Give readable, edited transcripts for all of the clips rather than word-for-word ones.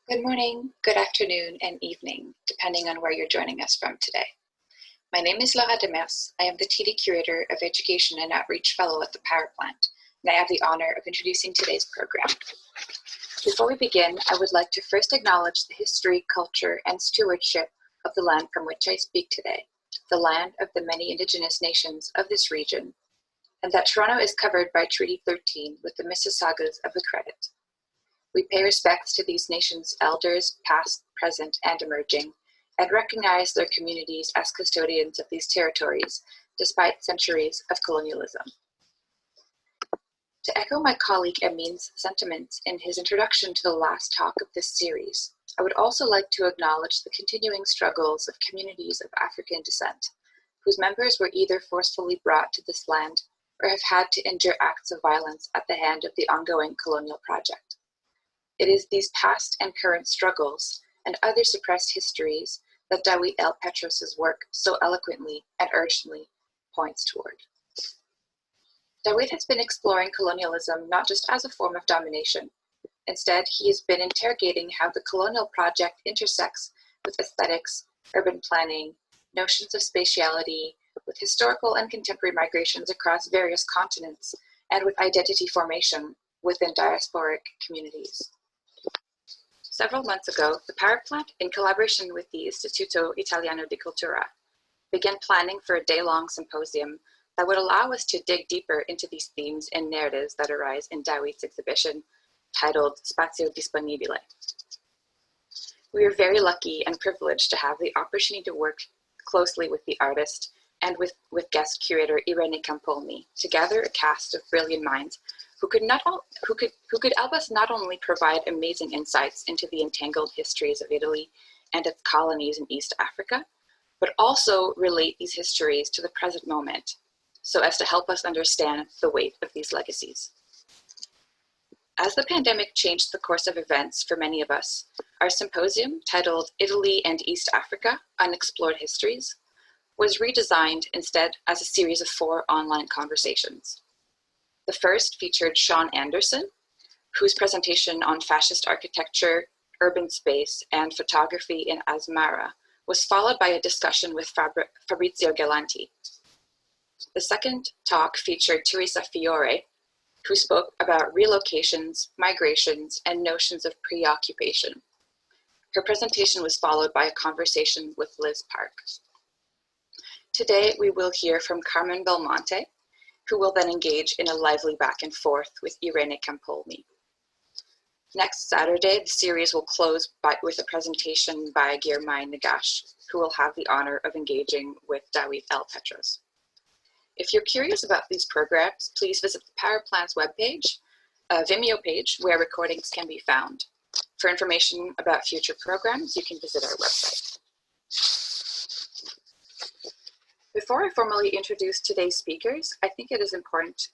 Good morning, good afternoon, and evening, depending on where you're joining us from today. My name is Laura Demers. I am the TD Curator of Education and Outreach Fellow at the Power Plant, and I have the honor of introducing today's program. Before we begin, I would like to first acknowledge the history, culture, and stewardship of the land from which I speak today, the land of the many Indigenous nations of this region, and that Toronto is covered by Treaty 13 with the Mississaugas of the Credit. We pay respects to these nations' elders, past, present, and emerging, and recognize their communities as custodians of these territories, despite centuries of colonialism. To echo my colleague Amin's sentiments in his introduction to the last talk of this series, I would also like to acknowledge the continuing struggles of communities of African descent, whose members were either forcefully brought to this land or have had to endure acts of violence at the hand of the ongoing colonial project. It is these past and current struggles and other suppressed histories that Dawit L. Petros' work so eloquently and urgently points toward. Dawit has been exploring colonialism not just as a form of domination. Instead, he has been interrogating how the colonial project intersects with aesthetics, urban planning, notions of spatiality, with historical and contemporary migrations across various continents, and with identity formation within diasporic communities. Several months ago, the Power Plant, in collaboration with the Istituto Italiano di Cultura, began planning for a day-long symposium that would allow us to dig deeper into these themes and narratives that arise in Dawit's exhibition titled Spazio Disponibile. We are very lucky and privileged to have the opportunity to work closely with the artist and with guest curator Irene Campolmi to gather a cast of brilliant minds who could help us not only provide amazing insights into the entangled histories of Italy and its colonies in East Africa, but also relate these histories to the present moment, so as to help us understand the weight of these legacies. As the pandemic changed the course of events for many of us, our symposium, titled Italy and East Africa, Unexplored Histories, was redesigned instead as a series of 4 online conversations. The first featured Sean Anderson, whose presentation on fascist architecture, urban space, and photography in Asmara was followed by a discussion with Fabrizio Galanti. The second talk featured Teresa Fiore, who spoke about relocations, migrations, and notions of preoccupation. Her presentation was followed by a conversation with Liz Park. Today, we will hear from Carmen Belmonte, who will then engage in a lively back and forth with Irene Campolmi. Next Saturday, the series will close with a presentation by Girmay Nagash, who will have the honor of engaging with Dawit L. Petros. If you're curious about these programs, please visit the Power Plant's webpage, a Vimeo page where recordings can be found. For information about future programs, you can visit our website. Before I formally introduce today's speakers, I think it is important,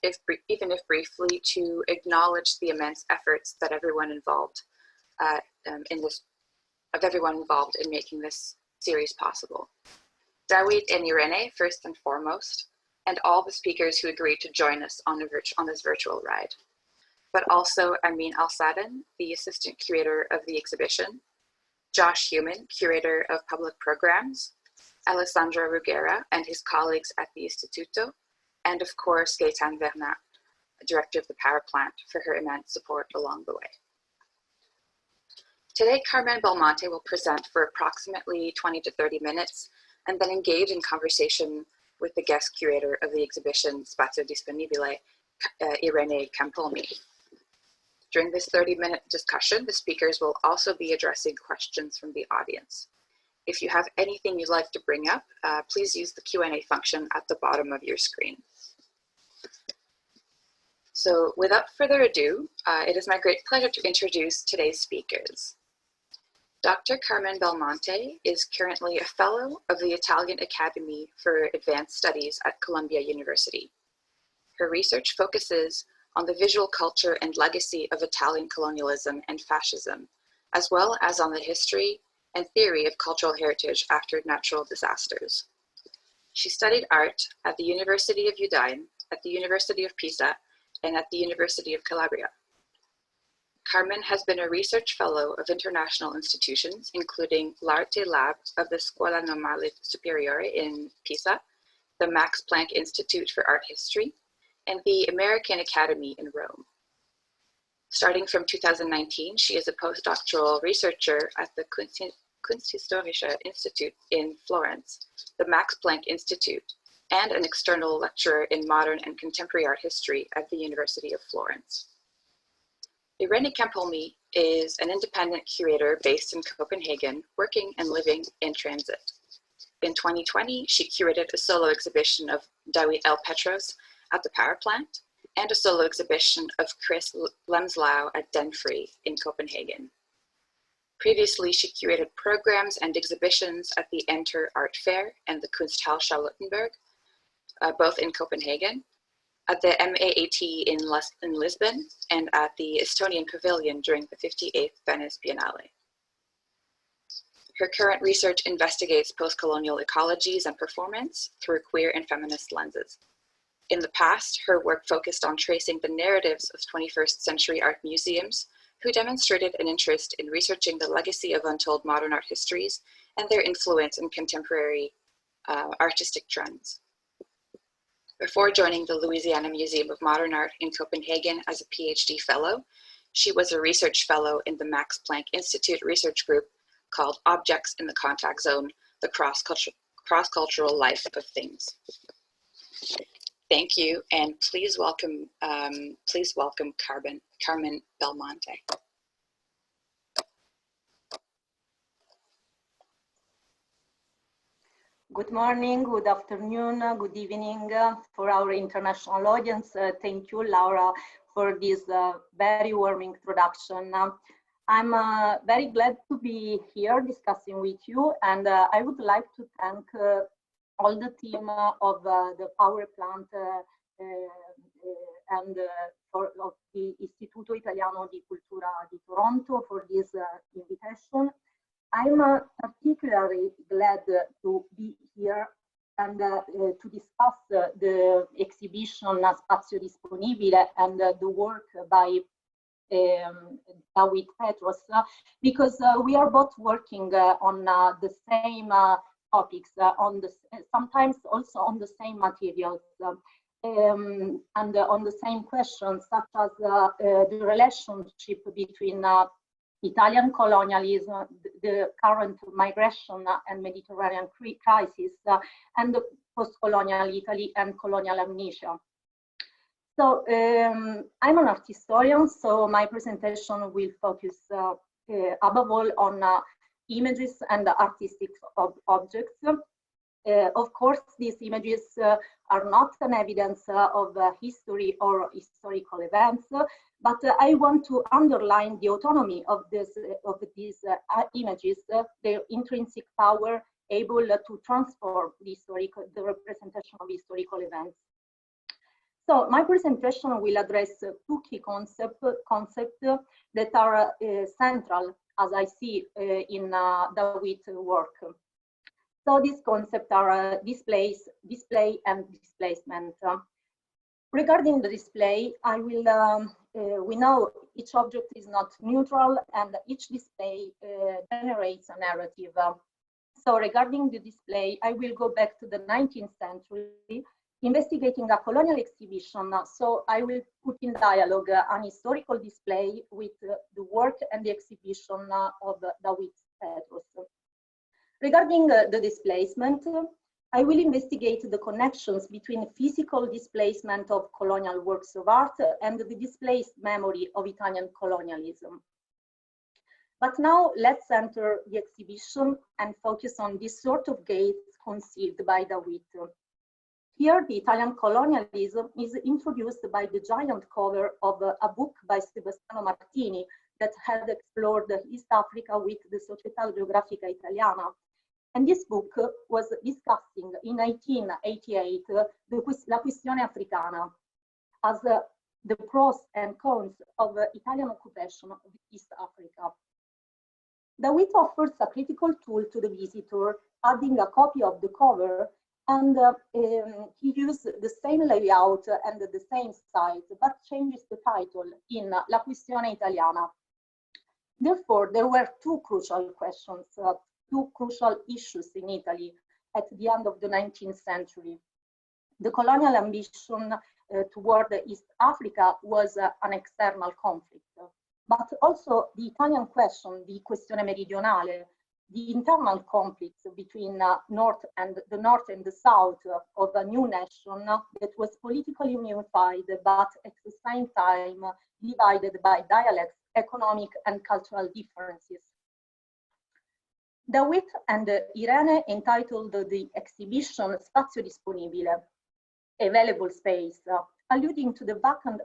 even if briefly, to acknowledge the immense efforts that everyone involved in making this series possible. Dawit and Irene, first and foremost, and all the speakers who agreed to join us on this virtual ride. But also Amin Al-Sadan, the assistant curator of the exhibition, Josh Heumann, curator of public programs, Alessandra Ruggiera and his colleagues at the Istituto, and of course, Gaëtane Vernat, director of the Power Plant, for her immense support along the way. Today, Carmen Belmonte will present for approximately 20 to 30 minutes, and then engage in conversation with the guest curator of the exhibition, Spazio Disponibile, Irene Campolmi. During this 30-minute discussion, the speakers will also be addressing questions from the audience. If you have anything you'd like to bring up, please use the Q&A function at the bottom of your screen. So without further ado, it is my great pleasure to introduce today's speakers. Dr. Carmen Belmonte is currently a fellow of the Italian Academy for Advanced Studies at Columbia University. Her research focuses on the visual culture and legacy of Italian colonialism and fascism, as well as on the history and theory of cultural heritage after natural disasters. She studied art at the University of Udine, at the University of Pisa, and at the University of Calabria. Carmen has been a research fellow of international institutions, including l'Arte Lab of the Scuola Normale Superiore in Pisa, the Max Planck Institute for Art History, and the American Academy in Rome. Starting from 2019, she is a postdoctoral researcher at the Kunsthistorische Institute in Florence, the Max Planck Institute, and an external lecturer in modern and contemporary art history at the University of Florence. Irene Campolmi is an independent curator based in Copenhagen, working and living in transit. In 2020, she curated a solo exhibition of Dawit L. Petros at the power plant and a solo exhibition of Kris Lemsalu at Den Frie in Copenhagen. Previously, she curated programs and exhibitions at the Enter Art Fair and the Kunsthalle Charlottenburg, both in Copenhagen, at the MAAT in Lisbon, and at the Estonian Pavilion during the 58th Venice Biennale. Her current research investigates postcolonial ecologies and performance through queer and feminist lenses. In the past, her work focused on tracing the narratives of 21st century art museums, who demonstrated an interest in researching the legacy of untold modern art histories and their influence in contemporary artistic trends. Before joining the Louisiana Museum of Modern Art in Copenhagen as a PhD fellow, she was a research fellow in the Max Planck Institute research group called Objects in the Contact Zone, the Cross-Cultural Life of Things. Thank you, and please welcome Carmen Belmonte. Good morning, good afternoon, good evening for our international audience. Thank you, Laura, for this very warm introduction. I'm very glad to be here discussing with you, and I would like to thank all the team of the power plant and of the Istituto Italiano di Cultura di Toronto for this invitation. I'm particularly glad to be here and to discuss the exhibition Spazio Disponibile and the work by Dawit Petros, because we are both working on the same topics, sometimes also on the same materials, and on the same questions, such as the relationship between Italian colonialism, the current migration and Mediterranean crisis, and the post-colonial Italy and colonial amnesia. So I'm an art historian, so my presentation will focus above all on images and artistic objects. Of course, these images are not an evidence of history or historical events, but I want to underline the autonomy of these images, their intrinsic power, able to transform the representation of historical events. So my presentation will address two key concepts that are central, as I see in Dawit's work. So these concepts are display and displacement. Regarding the display, I will, we know each object is not neutral and each display generates a narrative. So regarding the display, I will go back to the 19th century, investigating a colonial exhibition. So I will put in dialogue an historical display with the work and the exhibition of Dawit Petros. Regarding the displacement, I will investigate the connections between physical displacement of colonial works of art and the displaced memory of Italian colonialism. But now let's enter the exhibition and focus on this sort of gaze conceived by Dawit. Here, the Italian colonialism is introduced by the giant cover of a book by Sebastiano Martini that had explored East Africa with the Società Geografica Italiana. And this book was discussing in 1888 La Questione Africana as the pros and cons of Italian occupation of East Africa. Dawit offers a critical tool to the visitor, adding a copy of the cover And he used the same layout and the same size, but changes the title in La Questione Italiana. Therefore, there were two crucial questions, two crucial issues in Italy at the end of the 19th century. The colonial ambition toward East Africa was an external conflict, but also the Italian question, the questione meridionale, the internal conflicts between the north and the south of a new nation that was politically unified, but at the same time divided by dialects, economic and cultural differences. Dawit and Irene entitled the exhibition Spazio Disponibile, available space, alluding to the vacant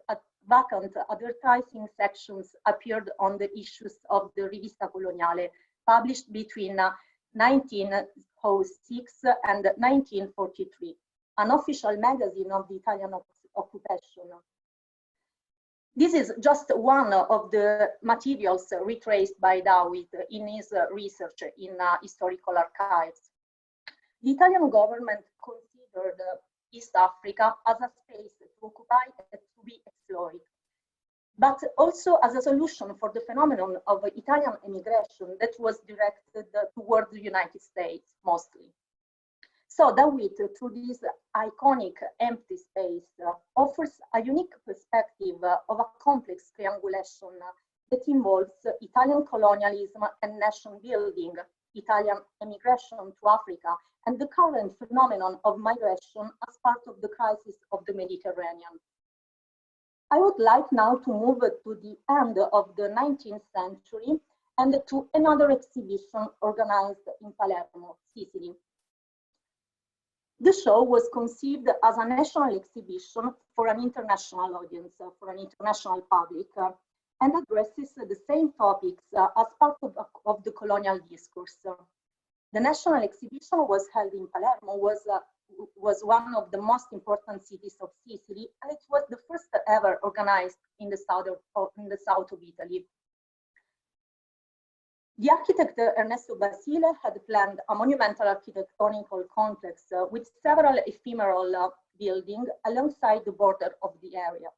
advertising sections appeared on the issues of the Rivista Coloniale, published between 1906 and 1943, an official magazine of the Italian occupation. This is just one of the materials retraced by Dawit in his research in historical archives. The Italian government considered East Africa as a space to occupy and to be exploited, but also as a solution for the phenomenon of Italian immigration that was directed toward the United States mostly. So Dawit, through this iconic empty space, offers a unique perspective of a complex triangulation that involves Italian colonialism and nation building, Italian immigration to Africa, and the current phenomenon of migration as part of the crisis of the Mediterranean. I would like now to move to the end of the 19th century and to another exhibition organized in Palermo, Sicily. The show was conceived as a national exhibition for an international audience, for an international public, and addresses the same topics as part of the colonial discourse. The national exhibition was held in Palermo, was one of the most important cities of Sicily, and it was the first ever organized in the south of Italy. The architect Ernesto Basile had planned a monumental architectonical complex with several ephemeral buildings alongside the border of the area.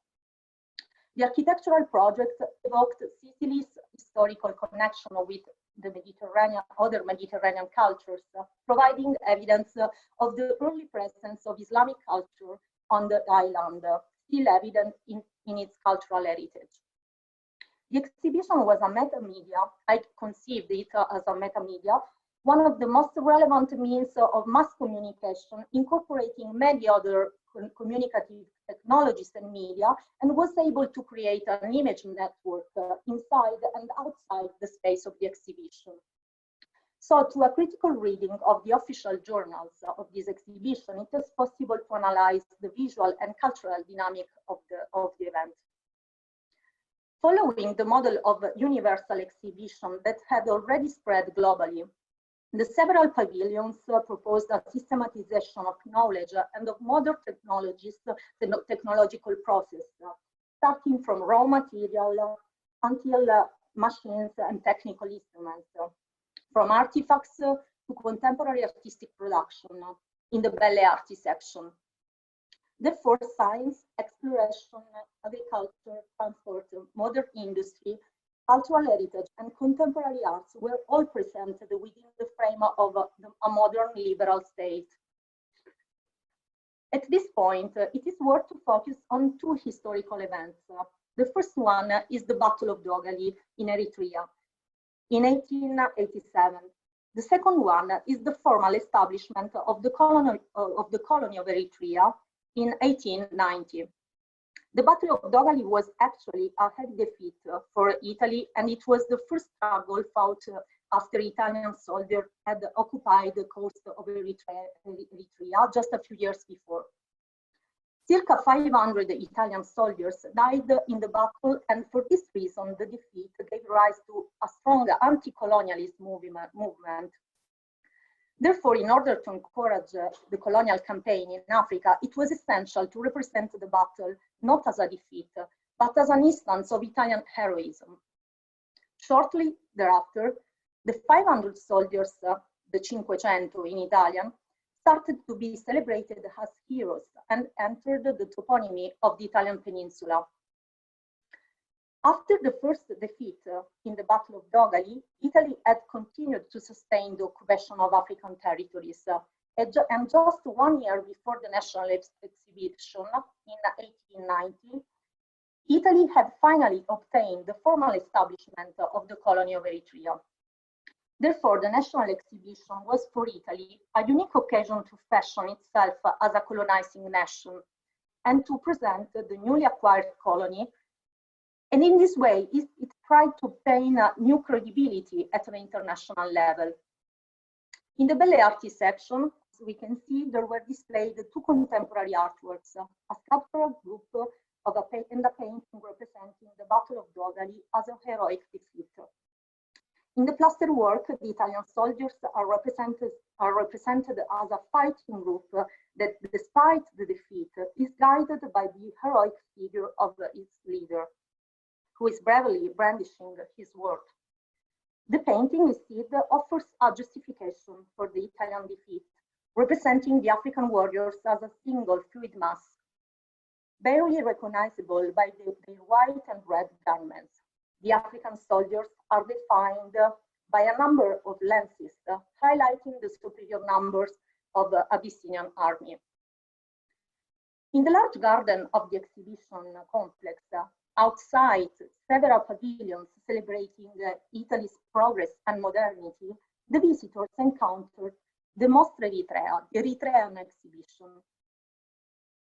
The architectural project evoked Sicily's historical connection with the Mediterranean, other Mediterranean cultures, providing evidence of the early presence of Islamic culture on the island, still evident in its cultural heritage. The exhibition was a metamedia. I conceived it as a metamedia, one of the most relevant means of mass communication, incorporating many other communicative technologies and media, and was able to create an image network inside and outside the space of the exhibition. So, to a critical reading of the official journals of this exhibition, it is possible to analyze the visual and cultural dynamic of the event. Following the model of universal exhibition that had already spread globally, the several pavilions proposed a systematization of knowledge and of modern technologies, the technological process, starting from raw material until machines and technical instruments, from artifacts to contemporary artistic production in the Belle Arti section. Therefore, science, exploration, agriculture, transport, modern industry, cultural heritage, and contemporary arts were all presented within the frame of a modern liberal state. At this point, it is worth to focus on two historical events. The first one is the Battle of Dogali in Eritrea in 1887. The second one is the formal establishment of the colony of Eritrea in 1890. The Battle of Dogali was actually a heavy defeat for Italy, and it was the first struggle fought after Italian soldiers had occupied the coast of Eritrea just a few years before. Circa 500 Italian soldiers died in the battle, and for this reason, the defeat gave rise to a strong anti-colonialist movement. Therefore, in order to encourage the colonial campaign in Africa, it was essential to represent the battle not as a defeat, but as an instance of Italian heroism. Shortly thereafter, the 500 soldiers, the Cinquecento in Italian, started to be celebrated as heroes and entered the toponymy of the Italian peninsula. After the first defeat in the Battle of Dogali, Italy had continued to sustain the occupation of African territories. And just 1 year before the National Exhibition in 1890, Italy had finally obtained the formal establishment of the colony of Eritrea. Therefore, the National Exhibition was for Italy a unique occasion to fashion itself as a colonizing nation and to present the newly acquired colony. And in this way, it tried to obtain new credibility at an international level. In the Belle Arti section, as we can see, there were displayed two contemporary artworks, a sculptural group of a painting representing the Battle of Dogali as a heroic defeat. In the plaster work, the Italian soldiers are represented as a fighting group that, despite the defeat, is guided by the heroic figure of its leader, who is bravely brandishing his sword. The painting instead offers a justification for the Italian defeat, representing the African warriors as a single fluid mass, barely recognizable by their white and red garments. The African soldiers are defined by a number of lenses, highlighting the superior numbers of the Abyssinian army. In the large garden of the exhibition complex, outside several pavilions celebrating Italy's progress and modernity, the visitors encountered the Mostra Eritrea, the Eritrean exhibition,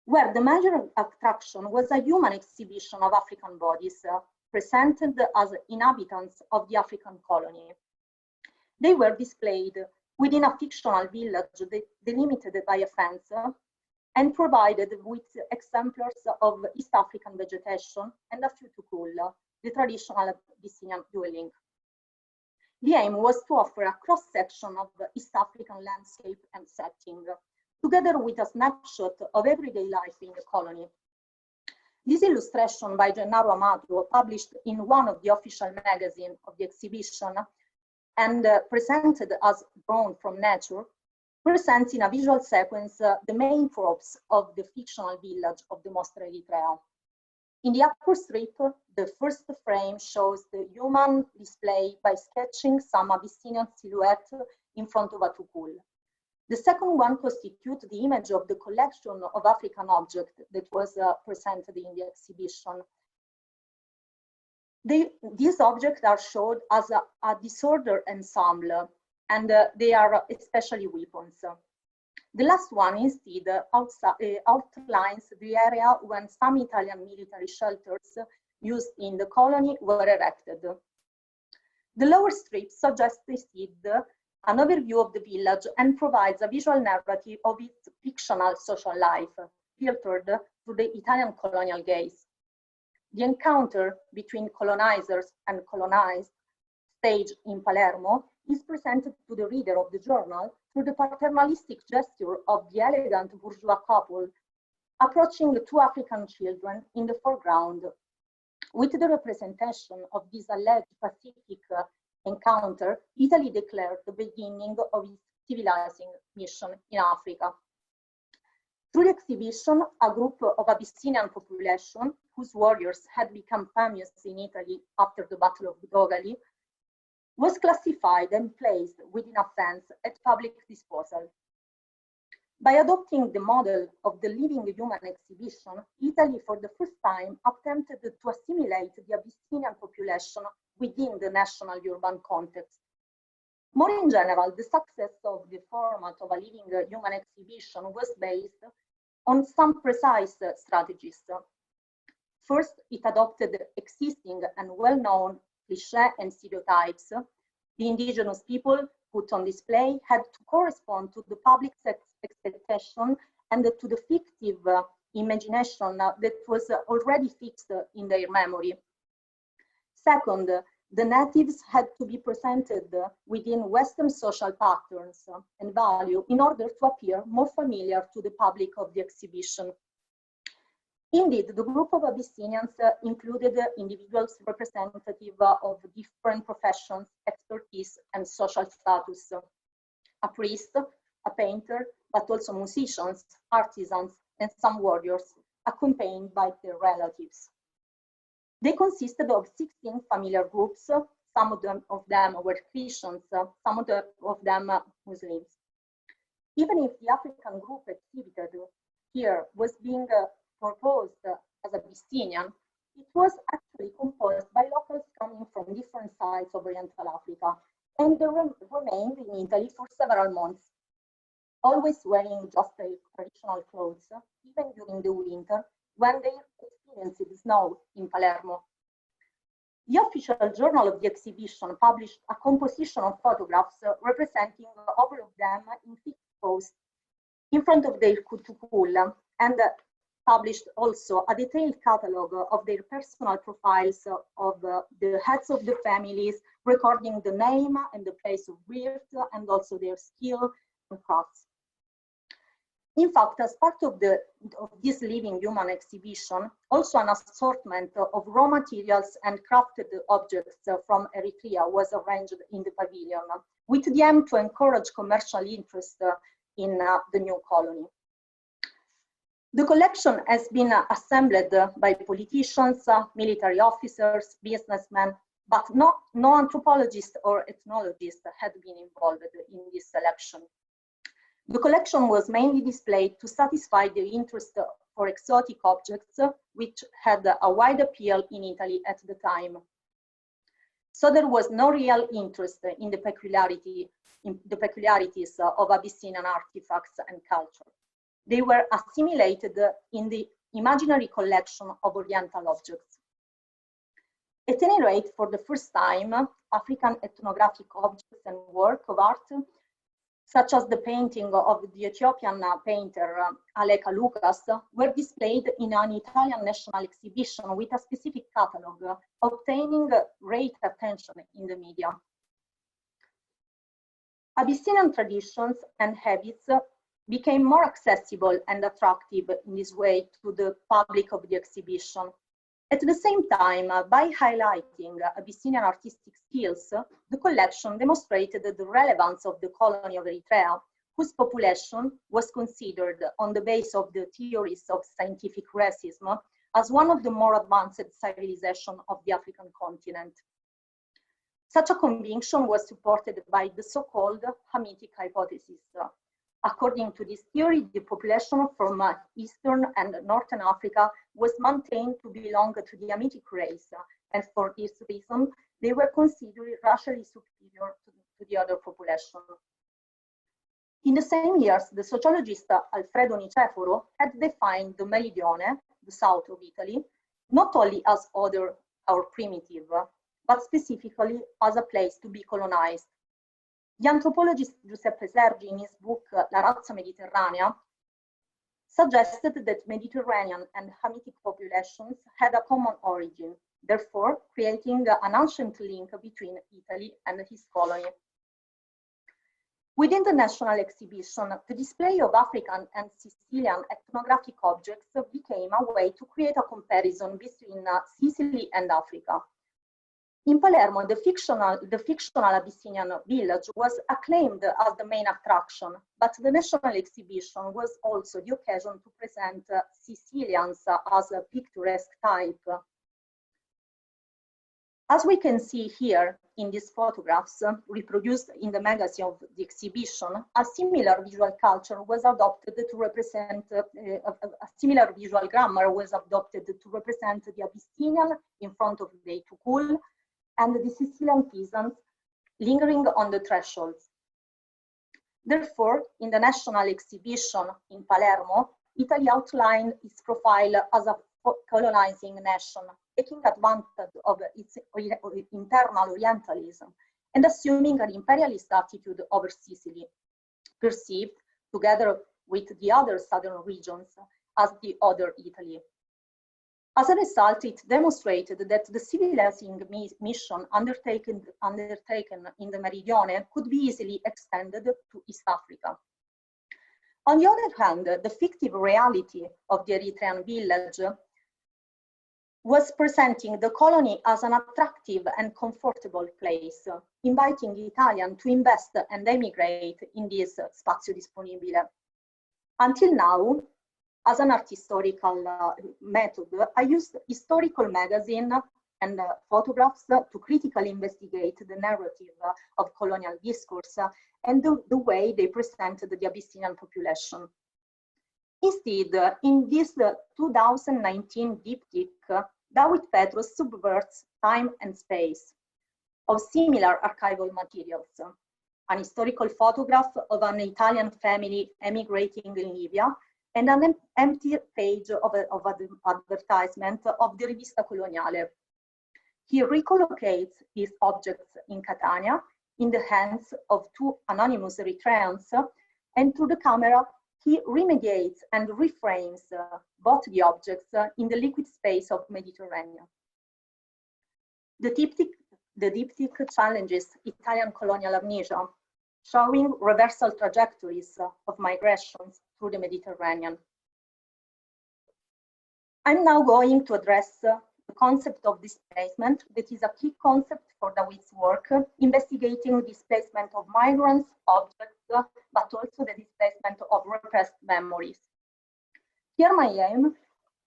where the major attraction was a human exhibition of African bodies, presented as inhabitants of the African colony. They were displayed within a fictional village delimited by a fence and provided with exemplars of East African vegetation and a few to cool, the traditional Abyssinian dwelling. The aim was to offer a cross-section of East African landscape and setting, together with a snapshot of everyday life in the colony. This illustration by Gennaro Amato, published in one of the official magazines of the exhibition and presented as drawn from nature, presents in a visual sequence the main tropes of the fictional village of the Mostra Eritrea. In the upper strip, the first frame shows the human display by sketching some Abyssinian silhouette in front of a tukul. The second one constitutes the image of the collection of African objects that was presented in the exhibition. These objects are shown as a disordered ensemble, and they are especially weapons. The last one instead outlines the area when some Italian military shelters used in the colony were erected. The lower strip suggests instead an overview of the village and provides a visual narrative of its fictional social life, filtered through the Italian colonial gaze. The encounter between colonizers and colonized, staged in Palermo, is presented to the reader of the journal through the paternalistic gesture of the elegant bourgeois couple approaching the two African children in the foreground. With the representation of this alleged Pacific encounter, Italy declared the beginning of its civilizing mission in Africa. Through the exhibition, a group of Abyssinian population, whose warriors had become famous in Italy after the Battle of Dogali, was classified and placed within a fence at public disposal. By adopting the model of the living human exhibition, Italy for the first time attempted to assimilate the Abyssinian population within the national urban context. More in general, the success of the format of a living human exhibition was based on some precise strategies. First, it adopted existing and well-known clichés and stereotypes. The indigenous people put on display had to correspond to the public's expectation and to the fictive imagination that was already fixed in their memory. Second, the natives had to be presented within Western social patterns and value in order to appear more familiar to the public of the exhibition. Indeed, the group of Abyssinians included individuals representative of different professions, expertise, and social status. A priest, a painter, but also musicians, artisans, and some warriors, accompanied by their relatives. They consisted of 16 familiar groups. Some of them were Christians, some of them Muslims. Even if the African group exhibited here was being proposed as Abyssinian, it was actually composed by locals coming from different sides of Oriental Africa, and they remained in Italy for several months, always wearing just their traditional clothes, even during the winter, when they experienced the snow in Palermo. The official journal of the exhibition published a composition of photographs representing all of them in fixed pose in front of their kutukul, and published also a detailed catalogue of their personal profiles of the heads of the families, recording the name and the place of birth, and also their skill and crafts. In fact, as part of this living human exhibition, also an assortment of raw materials and crafted objects from Eritrea was arranged in the pavilion, with the aim to encourage commercial interest in the new colony. The collection has been assembled by politicians, military officers, businessmen, but no anthropologist or ethnologist had been involved in this selection. The collection was mainly displayed to satisfy the interest for exotic objects, which had a wide appeal in Italy at the time. So there was no real interest in the peculiarities of Abyssinian artifacts and culture. They were assimilated in the imaginary collection of Oriental objects. At any rate, for the first time, African ethnographic objects and work of art, such as the painting of the Ethiopian painter Aleka Lucas, were displayed in an Italian national exhibition with a specific catalogue, obtaining great attention in the media. Abyssinian traditions and habits became more accessible and attractive in this way to the public of the exhibition. At the same time, by highlighting Abyssinian artistic skills, the collection demonstrated the relevance of the colony of Eritrea, whose population was considered, on the basis of the theories of scientific racism, as one of the more advanced civilizations of the African continent. Such a conviction was supported by the so-called Hamitic hypothesis. According to this theory, the population from Eastern and Northern Africa was maintained to belong to the Hamitic race, and for this reason, they were considered racially superior to the other population. In the same years, the sociologist Alfredo Niceforo had defined the Meridione, the south of Italy, not only as other or primitive, but specifically as a place to be colonized. The anthropologist Giuseppe Sergi, in his book La razza mediterranea, suggested that Mediterranean and Hamitic populations had a common origin, therefore creating an ancient link between Italy and his colony. Within the national exhibition, the display of African and Sicilian ethnographic objects became a way to create a comparison between Sicily and Africa. In Palermo, the fictional Abyssinian village was acclaimed as the main attraction, but the national exhibition was also the occasion to present Sicilians as a picturesque type. As we can see here in these photographs reproduced in the magazine of the exhibition, a similar visual culture was adopted to represent, a similar visual grammar was adopted to represent the Abyssinian in front of the Tukul, and the Sicilian peasants lingering on the thresholds. Therefore, in the national exhibition in Palermo, Italy outlined its profile as a colonizing nation, taking advantage of its internal Orientalism and assuming an imperialist attitude over Sicily, perceived, together with the other southern regions, as the other Italy. As a result, it demonstrated that the civilizing mission undertaken in the Meridione could be easily extended to East Africa. On the other hand, the fictive reality of the Eritrean village was presenting the colony as an attractive and comfortable place, inviting the Italian to invest and emigrate in this Spazio Disponibile. Until now, as an art historical method, I used historical magazine and photographs to critically investigate the narrative of colonial discourse and the way they presented the Abyssinian population. Instead, in this 2019 diptych, Dawit Petros subverts time and space of similar archival materials. An historical photograph of an Italian family emigrating in Libya, and an empty page of an advertisement of the Rivista Coloniale. He recollocates his objects in Catania in the hands of two anonymous Eritreans, and through the camera, he remediates and reframes both the objects in the liquid space of Mediterranean. The diptych challenges Italian colonial amnesia, showing reversal trajectories of migrations through the Mediterranean. I'm now going to address the concept of displacement, that is a key concept for Dawit's work, investigating displacement of migrants, objects, but also the displacement of repressed memories. Here my aim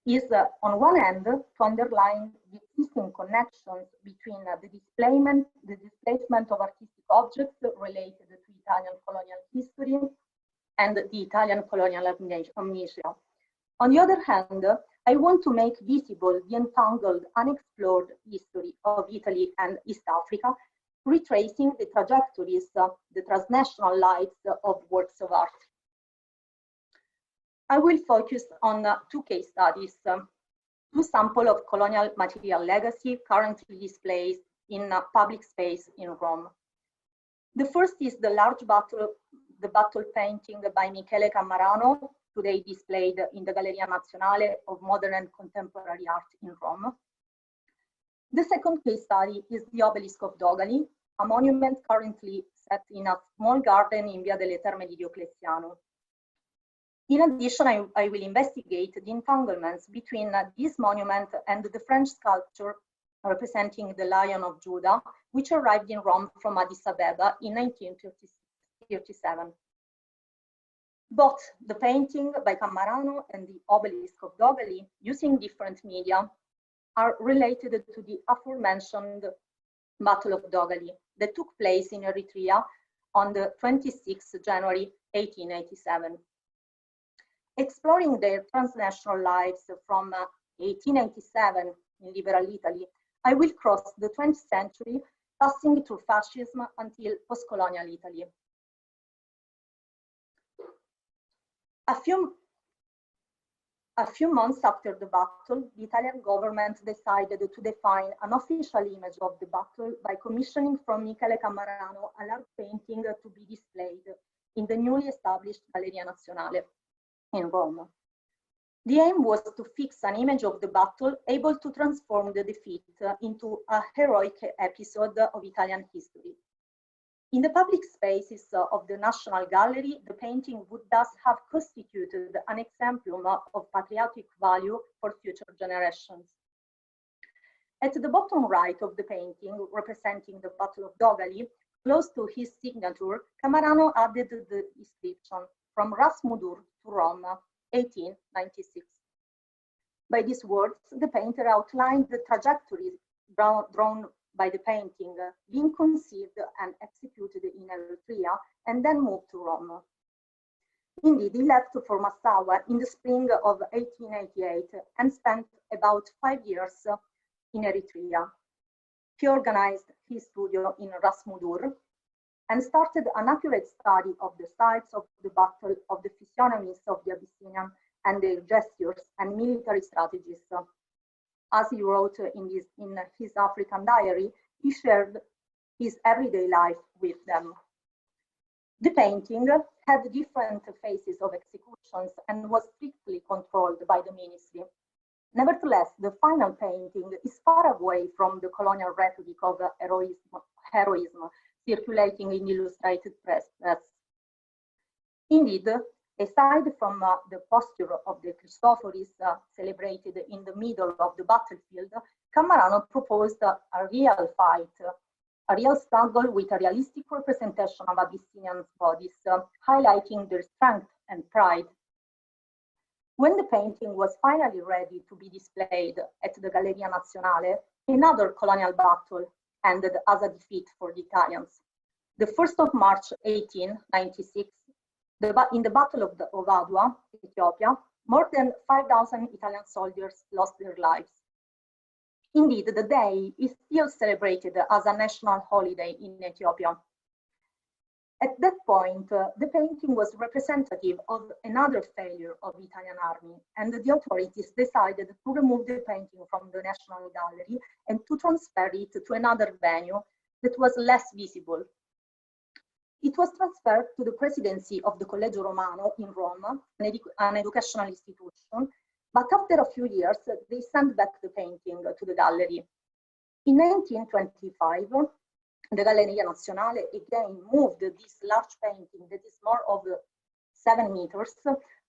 is, on one hand, to underline the existing connections between the displacement of artistic objects related to Italian colonial history and the Italian colonial amnesia. On the other hand, I want to make visible the entangled, unexplored history of Italy and East Africa, retracing the trajectories, the transnational lives of works of art. I will focus on two case studies, two samples of colonial material legacy currently displayed in public space in Rome. The first is the large battle painting by Michele Cammarano, today displayed in the Galleria Nazionale of Modern and Contemporary Art in Rome. The second case study is the Obelisk of Dogali, a monument currently set in a small garden in Via delle Terme di Diocleziano. In addition, I will investigate the entanglements between this monument and the French sculpture representing the Lion of Judah, which arrived in Rome from Addis Ababa in 1937. Both the painting by Cammarano and the Obelisk of Dogali, using different media, are related to the aforementioned Battle of Dogali that took place in Eritrea on the 26th January 1887. Exploring their transnational lives from 1887 in liberal Italy, I will cross the 20th century, passing through fascism until post-colonial Italy. A few months after the battle, the Italian government decided to define an official image of the battle by commissioning from Michele Cammarano a large painting to be displayed in the newly established Galleria Nazionale in Rome. The aim was to fix an image of the battle able to transform the defeat into a heroic episode of Italian history. In the public spaces of the National Gallery, the painting would thus have constituted an exemplum of patriotic value for future generations. At the bottom right of the painting, representing the Battle of Dogali, close to his signature, Cammarano added the inscription, "From Ras Mudur to Rome, 1896. By these words, the painter outlined the trajectory drawn by the painting, being conceived and executed in Eritrea and then moved to Rome. Indeed, he left for Massawa in the spring of 1888 and spent about 5 years in Eritrea. He organized his studio in Ras Mudur and started an accurate study of the sites of the battle, of the physiognomies of the Abyssinian and their gestures and military strategies. As he wrote in his African diary, he shared his everyday life with them. The painting had different phases of executions and was strictly controlled by the ministry. Nevertheless, the final painting is far away from the colonial rhetoric of heroism circulating in illustrated press. Indeed, aside from the posture of the Christophoris celebrated in the middle of the battlefield, Cammarano proposed a real fight, a real struggle with a realistic representation of Abyssinian bodies, highlighting their strength and pride, When the painting was finally ready to be displayed at the Galleria Nazionale, another colonial battle ended as a defeat for the Italians. The 1st of March 1896, in the Battle of Adwa, Ethiopia, more than 5,000 Italian soldiers lost their lives. Indeed, the day is still celebrated as a national holiday in Ethiopia. At that point, the painting was representative of another failure of the Italian army, and the authorities decided to remove the painting from the National Gallery and to transfer it to another venue that was less visible. It was transferred to the presidency of the Collegio Romano in Rome, an educational institution, but after a few years, they sent back the painting to the gallery. In 1925, the Galleria Nazionale again moved this large painting that is more of 7 meters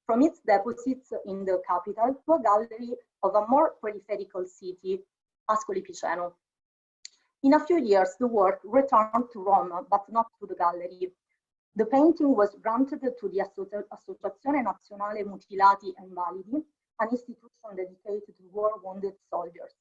from its deposits in the capital to a gallery of a more peripheral city, Ascoli Piceno. In a few years, the work returned to Rome, but not to the gallery. The painting was granted to the Associazione Nazionale Mutilati e Invalidi, an institution dedicated to war-wounded soldiers.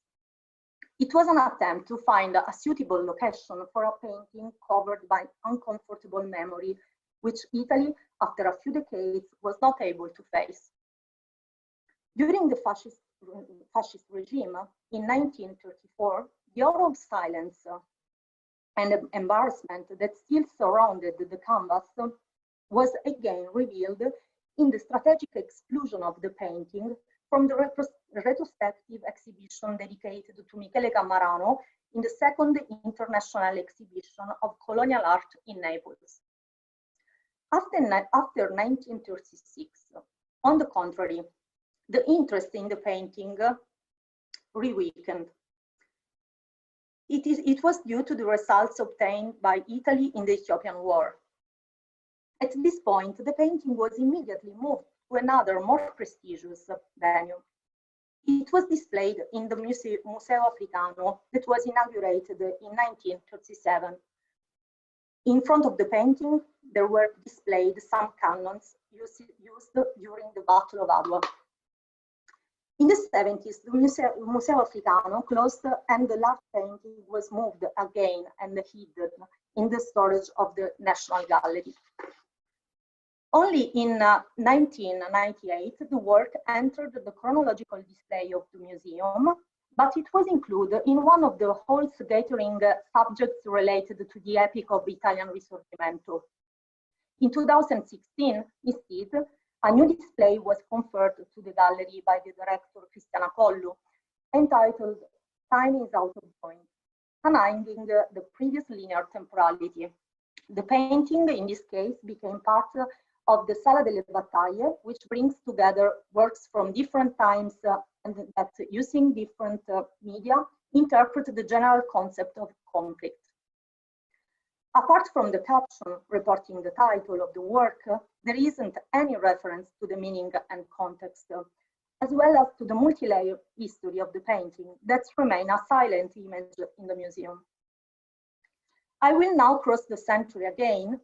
It was an attempt to find a suitable location for a painting covered by uncomfortable memory, which Italy, after a few decades, was not able to face. During the fascist regime in 1934, the aura of silence and embarrassment that still surrounded the canvas was again revealed in the strategic exclusion of the painting from the retrospective exhibition dedicated to Michele Cammarano in the second international exhibition of colonial art in Naples. After 1936, on the contrary, the interest in the painting re-weakened. It was due to the results obtained by Italy in the Ethiopian War. At this point, the painting was immediately moved to another, more prestigious venue. It was displayed in the Museo Africano that was inaugurated in 1937. In front of the painting, there were displayed some cannons used during the Battle of Adwa. In the 70s, the Museo Africano closed and the large painting was moved again and hidden in the storage of the National Gallery. Only in 1998, the work entered the chronological display of the museum, but it was included in one of the halls catering subjects related to the epic of Italian Risorgimento. In 2016, instead, a new display was conferred to the gallery by the director Cristiana Collu, entitled Time is Out of Point, unending the previous linear temporality. The painting, in this case, became part of the Sala delle Battaglie, which brings together works from different times and that, using different media, interpret the general concept of conflict. Apart from the caption reporting the title of the work, there isn't any reference to the meaning and context, as well as to the multi-layered history of the painting that remains a silent image in the museum. I will now cross the century again,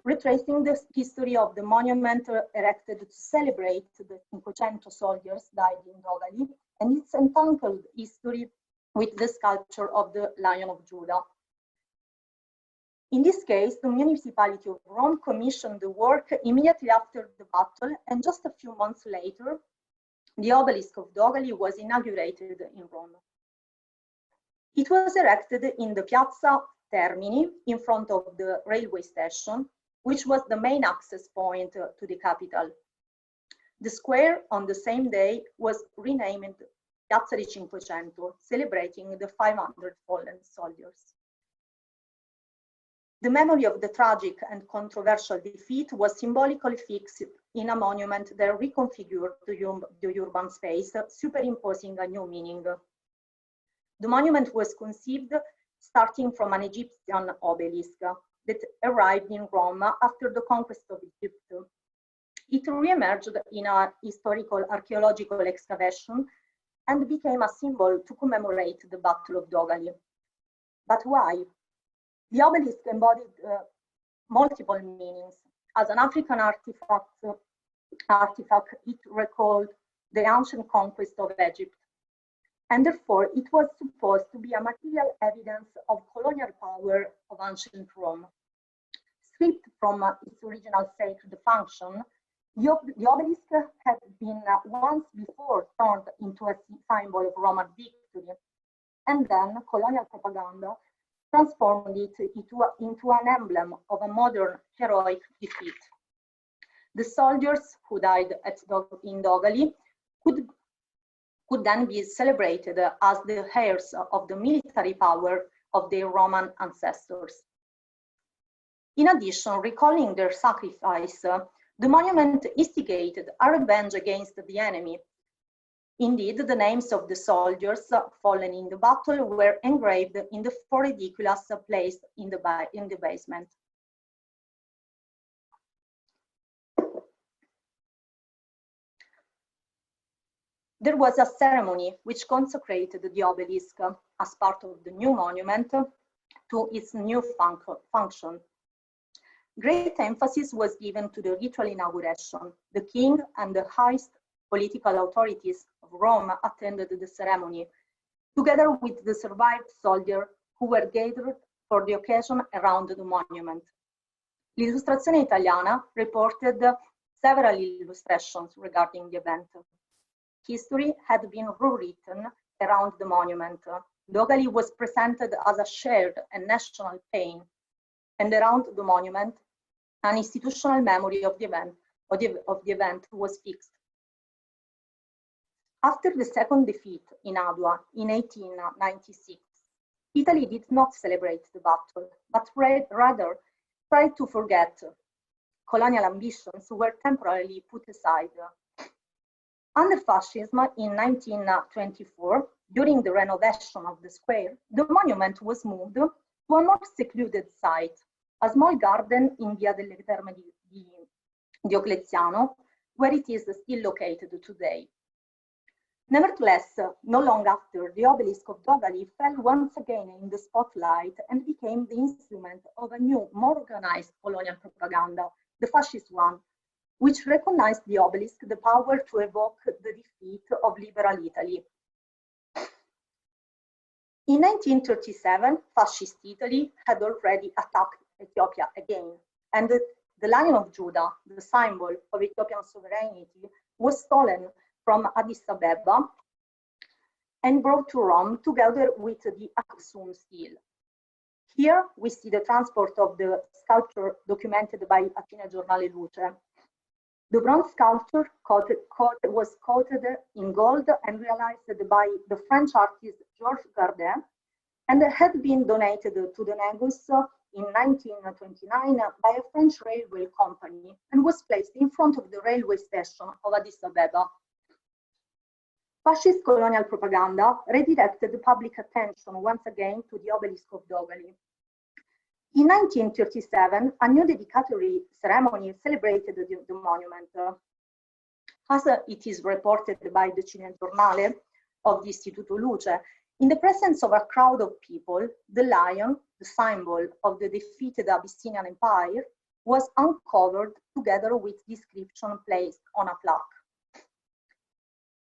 retracing the history of the monument erected to celebrate the 500 soldiers died in Dogali and its entangled history with the sculpture of the Lion of Judah. In this case, the municipality of Rome commissioned the work immediately after the battle, and just a few months later, the obelisk of Dogali was inaugurated in Rome. It was erected in the Piazza Termini in front of the railway station, which was the main access point to the capital. The square on the same day was renamed Piazza di Cinquecento, celebrating the 500 fallen soldiers. The memory of the tragic and controversial defeat was symbolically fixed in a monument that reconfigured the urban space, superimposing a new meaning. The monument was conceived starting from an Egyptian obelisk that arrived in Rome after the conquest of Egypt. It re-emerged in a historical archaeological excavation and became a symbol to commemorate the Battle of Dogali. But why? The obelisk embodied multiple meanings. As an African artifact, it recalled the ancient conquest of Egypt, and therefore it was supposed to be a material evidence of colonial power of ancient Rome. Stripped from its original sacred function, the obelisk had been once before turned into a symbol of Roman victory, and then colonial propaganda transformed it into an emblem of a modern heroic defeat. The soldiers who died in Dogali could then be celebrated as the heirs of the military power of their Roman ancestors. In addition, recalling their sacrifice, the monument instigated a revenge against the enemy. Indeed, the names of the soldiers fallen in the battle were engraved in the four ridiculous placed in the basement. There was a ceremony which consecrated the obelisk as part of the new monument to its new function. Great emphasis was given to the ritual inauguration. The king and the highest political authorities of Rome attended the ceremony, together with the survived soldiers who were gathered for the occasion around the monument. L'Illustrazione Italiana reported several illustrations regarding the event. History had been rewritten around the monument. Dogali was presented as a shared and national pain, and around the monument, an institutional memory of the event was fixed. After the second defeat in Adua in 1896, Italy did not celebrate the battle, but rather tried to forget. Colonial ambitions were temporarily put aside. Under fascism in 1924, during the renovation of the square, the monument was moved to a more secluded site, a small garden in Via delle Terme di Diocleziano, where it is still located today. Nevertheless, no long after, the obelisk of Dogali fell once again in the spotlight and became the instrument of a new, more organized colonial propaganda, the fascist one, which recognized the obelisk the power to evoke the defeat of liberal Italy. In 1937, fascist Italy had already attacked Ethiopia again, and the Lion of Judah, the symbol of Ethiopian sovereignty, was stolen from Addis Ababa and brought to Rome together with the Aksum seal. Here we see the transport of the sculpture documented by Atene Giornale Luce. The bronze sculpture was coated in gold and realized by the French artist Georges Gardin, and had been donated to the Negus in 1929 by a French railway company and was placed in front of the railway station of Addis Ababa. Fascist colonial propaganda redirected public attention once again to the obelisk of Dogali. In 1937, a new dedicatory ceremony celebrated the monument. As it is reported by the Chilean Giornale of the Istituto Luce, in the presence of a crowd of people, the lion, the symbol of the defeated Abyssinian Empire, was uncovered together with description placed on a plaque.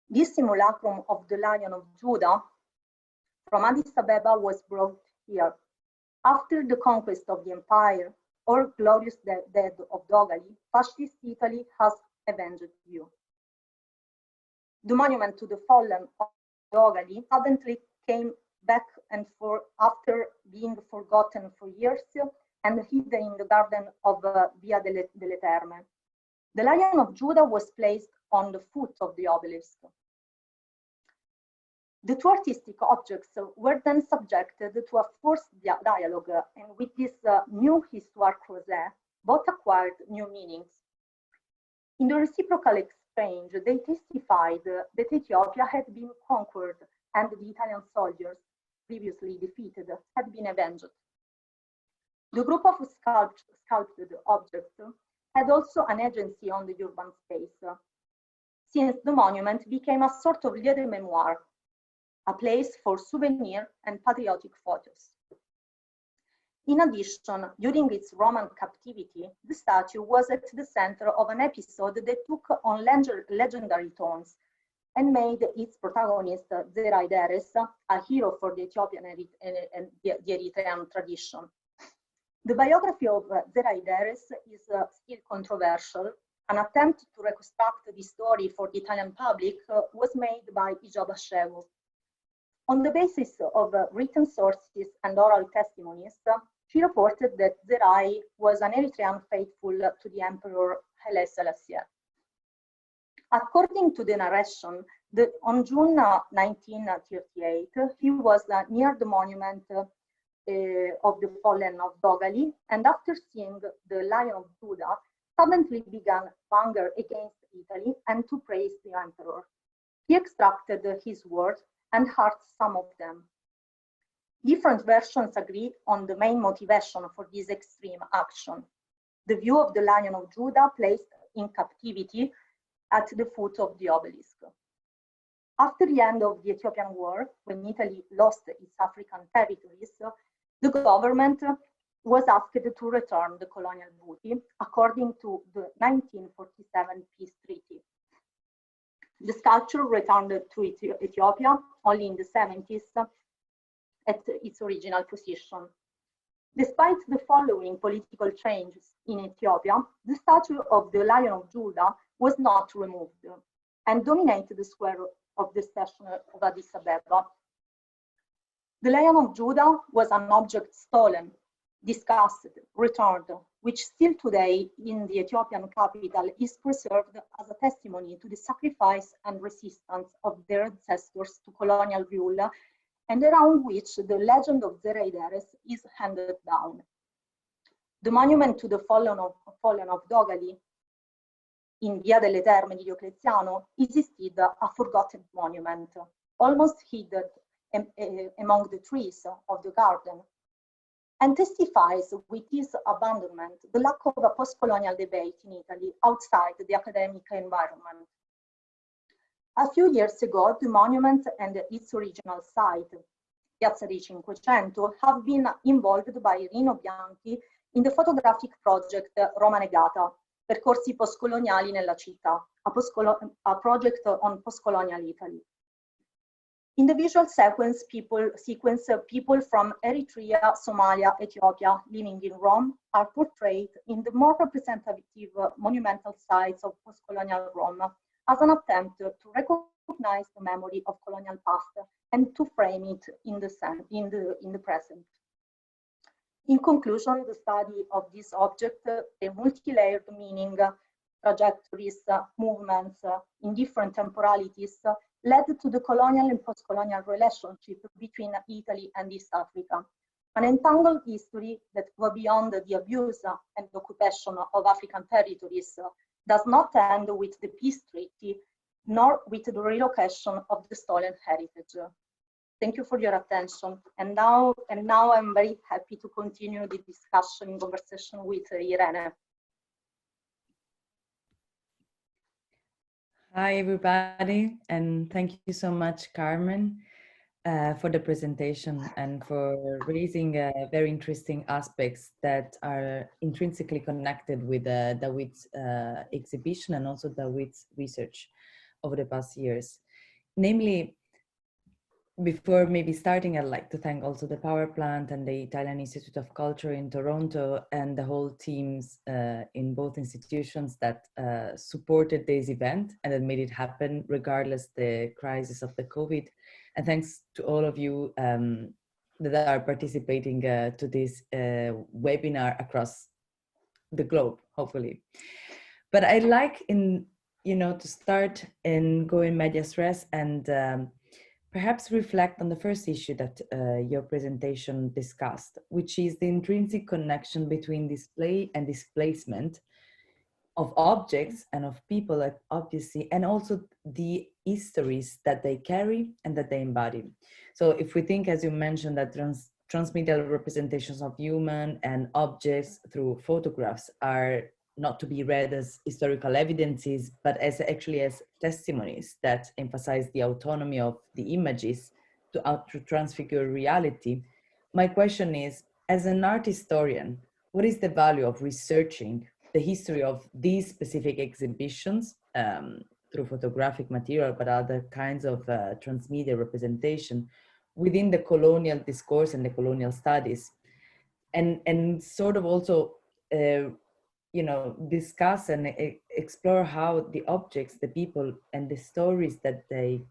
This simulacrum of the Lion of Judah from Addis Ababa was brought here. After the conquest of the empire, or glorious death of Dogali, fascist Italy has avenged you. The monument to the fallen of Dogali suddenly came back and forth after being forgotten for years and hidden in the garden of Via delle Terme. The Lion of Judah was placed on the foot of the obelisk. The two artistic objects were then subjected to a forced dialogue, and with this new histoire croisée, both acquired new meanings. In the reciprocal exchange, they testified that Ethiopia had been conquered and the Italian soldiers, previously defeated, had been avenged. The group of sculpted objects had also an agency on the urban space, since the monument became a sort of lieu de mémoire, a place for souvenir and patriotic photos. In addition, during its Roman captivity, the statue was at the center of an episode that took on legendary tones, and made its protagonist, Zerai Deres, a hero for the Ethiopian and the Eritrean tradition. The biography of Zerai Deres is still controversial. An attempt to reconstruct the story for the Italian public was made by Ijabashiro. On the basis of written sources and oral testimonies, she reported that Zerai was an Eritrean faithful to the Emperor Haile Selassie. According to the narration, on June 1938, he was near the monument of the fallen of Dogali, and after seeing the Lion of Judah, suddenly began anger against Italy and to praise the emperor. He extracted his words and hurt some of them. Different versions agree on the main motivation for this extreme action. The view of the Lion of Judah placed in captivity at the foot of the obelisk. After the end of the Ethiopian War, when Italy lost its African territories, the government was asked to return the colonial booty according to the 1947 peace treaty. The sculpture returned to Ethiopia only in the 70s at its original position. Despite the following political changes in Ethiopia, the statue of the Lion of Judah was not removed and dominated the square of the station of Addis Ababa. The Lion of Judah was an object stolen, discussed, returned, which still today in the Ethiopian capital is preserved as a testimony to the sacrifice and resistance of their ancestors to colonial rule, and around which the legend of Zerai Deres is handed down. The monument to the fallen of Dogali in Via delle Terme di Diocleziano is instead a forgotten monument, almost hidden among the trees of the garden, and testifies with this abandonment the lack of a post-colonial debate in Italy outside the academic environment. A few years ago, the monument and its original site, Piazza dei Cinquecento, have been involved by Rino Bianchi in the photographic project Roma Negata, Percorsi postcoloniali nella città, a project on post-colonial Italy. In the visual sequence, people from Eritrea, Somalia, Ethiopia living in Rome are portrayed in the more representative monumental sites of post-colonial Rome as an attempt to recognize the memory of colonial past and to frame it in the present. In conclusion, the study of this object, a multi-layered meaning, trajectories, movements in different temporalities, led to the colonial and post-colonial relationship between Italy and East Africa, an entangled history that goes beyond the abuse and occupation of African territories, does not end with the peace treaty, nor with the relocation of the stolen heritage. Thank you for your attention. And now I'm very happy to continue the discussion and conversation with Irene. Hi, everybody, and thank you so much, Carmen, for the presentation and for raising very interesting aspects that are intrinsically connected with Dawit's exhibition and also Dawit's research over the past years. Namely, before maybe starting, I'd like to thank also the Power Plant and the Italian Institute of Culture in Toronto and the whole teams in both institutions that supported this event and that made it happen regardless the crisis of the COVID. And thanks to all of you that are participating to this webinar across the globe, hopefully. But I'd like to start in going medias res and perhaps reflect on the first issue that your presentation discussed, which is the intrinsic connection between display and displacement of objects and of people, obviously, and also the histories that they carry and that they embody. So if we think, as you mentioned, that transmedial representations of human and objects through photographs are not to be read as historical evidences, but as actually as testimonies that emphasize the autonomy of the images to transfigure reality. My question is, as an art historian, what is the value of researching the history of these specific exhibitions through photographic material, but other kinds of transmedia representation within the colonial discourse and the colonial studies, and sort of also you know, discuss and explore how the objects, the people, and the stories that they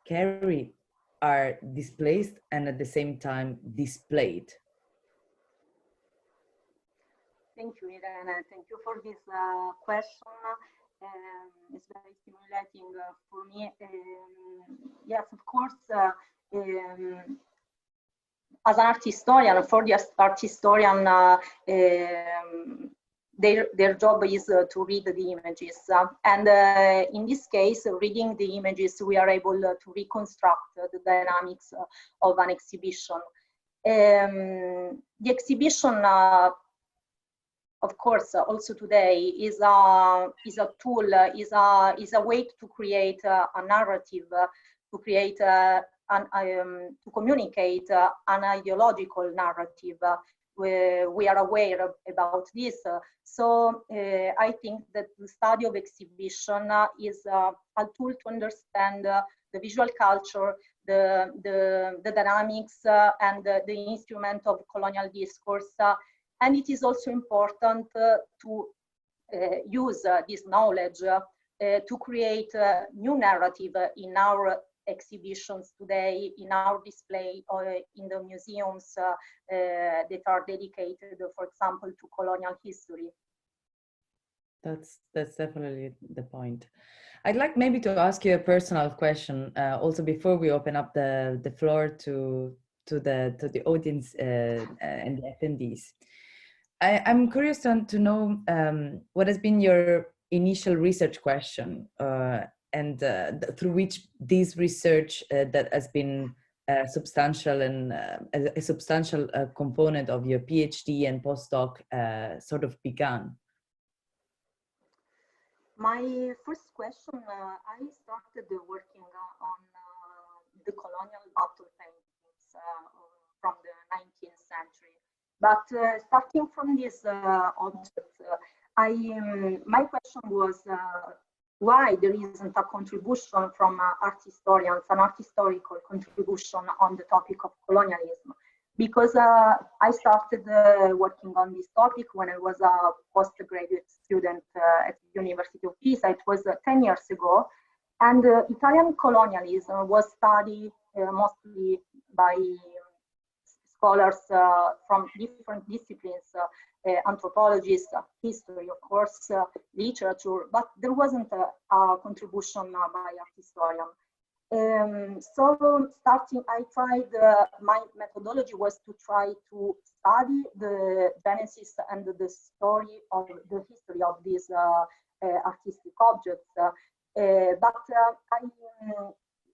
carry are displaced and at the same time displayed. Thank you, Irene. Thank you for this question. It's very stimulating for me. Yes, of course, as an art historian, for the art historian, their job is to read the images. And in this case, reading the images, we are able to reconstruct the dynamics of an exhibition. The exhibition, of course, also today is a tool, is a way to create a narrative, to create to communicate an ideological narrative. We are aware about this. So I think that the study of exhibition is a tool to understand the visual culture, the dynamics, and the instrument of colonial discourse. And it is also important to use this knowledge to create a new narrative in our exhibitions today, in our display, or in the museums that are dedicated, for example, to colonial history. That's definitely the point. I'd like maybe to ask you a personal question, also before we open up the floor to the audience and the attendees. I'm curious to know what has been your initial research question and through which this research that has been substantial and a substantial component of your PhD and postdoc sort of began. My first question, I started working on the colonial battle paintings from the 19th century. But starting from this object, my question was why there isn't a contribution from art historians, an art historical contribution on the topic of colonialism. Because I started working on this topic when I was a postgraduate student at the University of Pisa. It was 10 years ago. And Italian colonialism was studied mostly by scholars from different disciplines, anthropologists, history, of course, literature, but there wasn't a contribution by art historian. So starting, I tried, my methodology was to try to study the genesis and the story of the history of these artistic objects.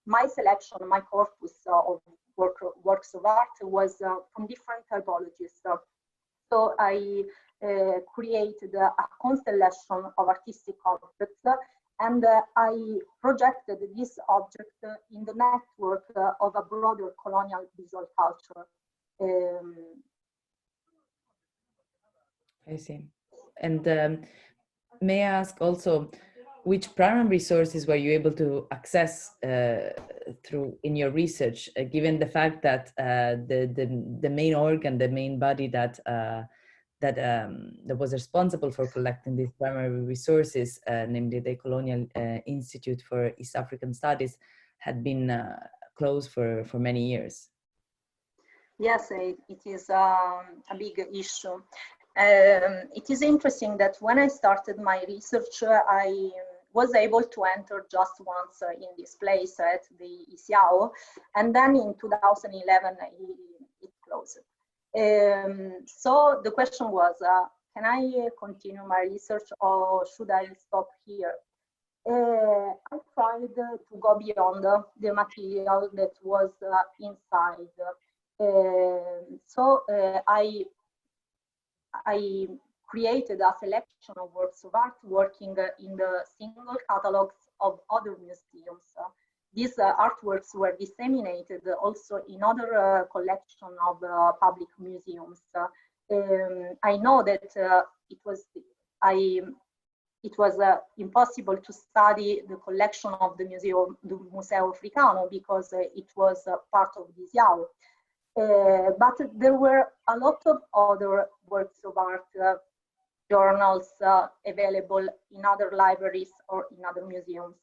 My selection, my corpus of works of art was from different typologies. So I created a constellation of artistic objects, and I projected this object in the network of a broader colonial visual culture. I see. And may I ask also, which primary sources were you able to access through in your research, given the fact that the main organ, the main body that was responsible for collecting these primary resources, namely the Colonial Institute for East African Studies, had been closed for many years? Yes, it is a big issue. It is interesting that when I started my research, I was able to enter just once in this place at the ISIAO, and then in 2011 it closed. So the question was, can I continue my research or should I stop here? I tried to go beyond the material that was inside. So I created a selection of works of art working in the single catalogs of other museums. These artworks were disseminated also in other collections of public museums. I know that it it was impossible to study the collection of the Museo Africano because it was part of this YAO. But there were a lot of other works of art, journals available in other libraries or in other museums.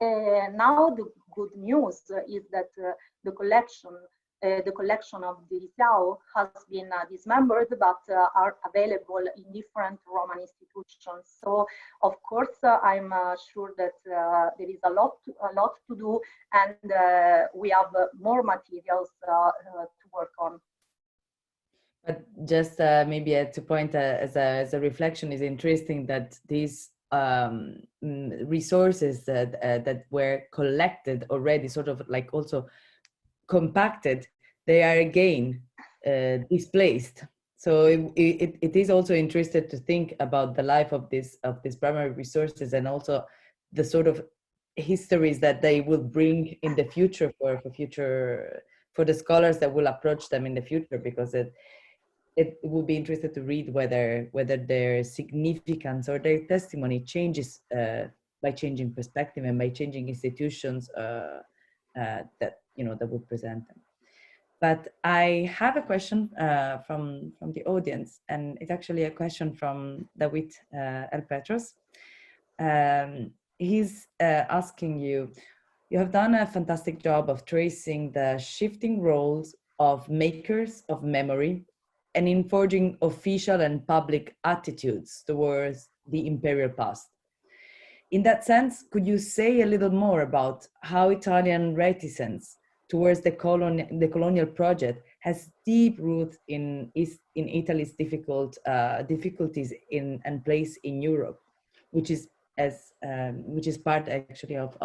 Now the good news is that the collection of the YAO has been dismembered, but are available in different Roman institutions. So, of course, I'm sure that there is a lot to do, and we have more materials to work on. But just maybe to point as a reflection, is interesting that these resources that were collected already, sort of like also compacted, they are again displaced. So it is also interesting to think about the life of these primary resources, and also the sort of histories that they will bring in the future for the scholars that will approach them in the future, because it will be interesting to read whether their significance or their testimony changes by changing perspective and by changing institutions that that would present them. But I have a question from the audience, and it's actually a question from Dawit L. Petros. He's asking you have done a fantastic job of tracing the shifting roles of makers of memory and in forging official and public attitudes towards the imperial past. In that sense, could you say a little more about how Italian reticence towards the colonial project has deep roots in Italy's difficulties and place in Europe, which is part actually of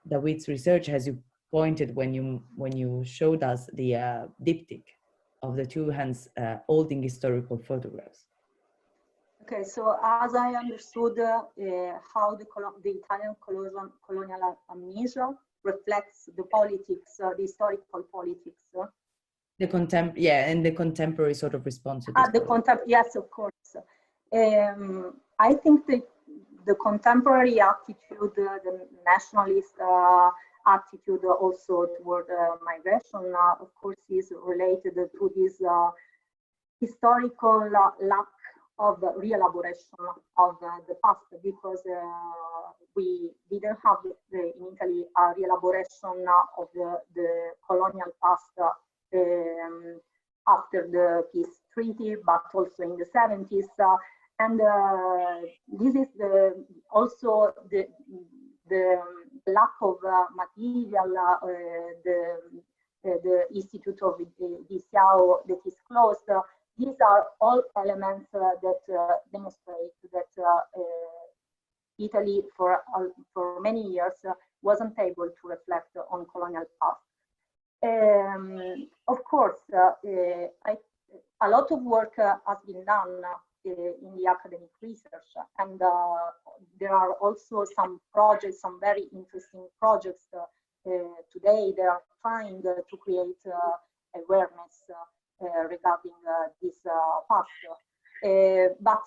Dawit's research, as you pointed when you showed us the diptych of the two hands holding historical photographs. Okay, so as I understood how the Italian colonial amnesia reflects the politics, the historical politics. And the contemporary sort of response to this. Yes, of course. I think the contemporary attitude, the nationalist attitude also toward migration, of course, is related to this historical lack of re-elaboration of the past, because we didn't have in Italy a re-elaboration of the colonial past after the peace treaty, but also in the 70s. And this is also the lack of material, the Institute of YAO that is closed. These are all elements that demonstrate that Italy for many years wasn't able to reflect on colonial past. Of course, a lot of work has been done in the academic research, and there are also some projects, some very interesting projects today. They are trying to create awareness regarding this past. But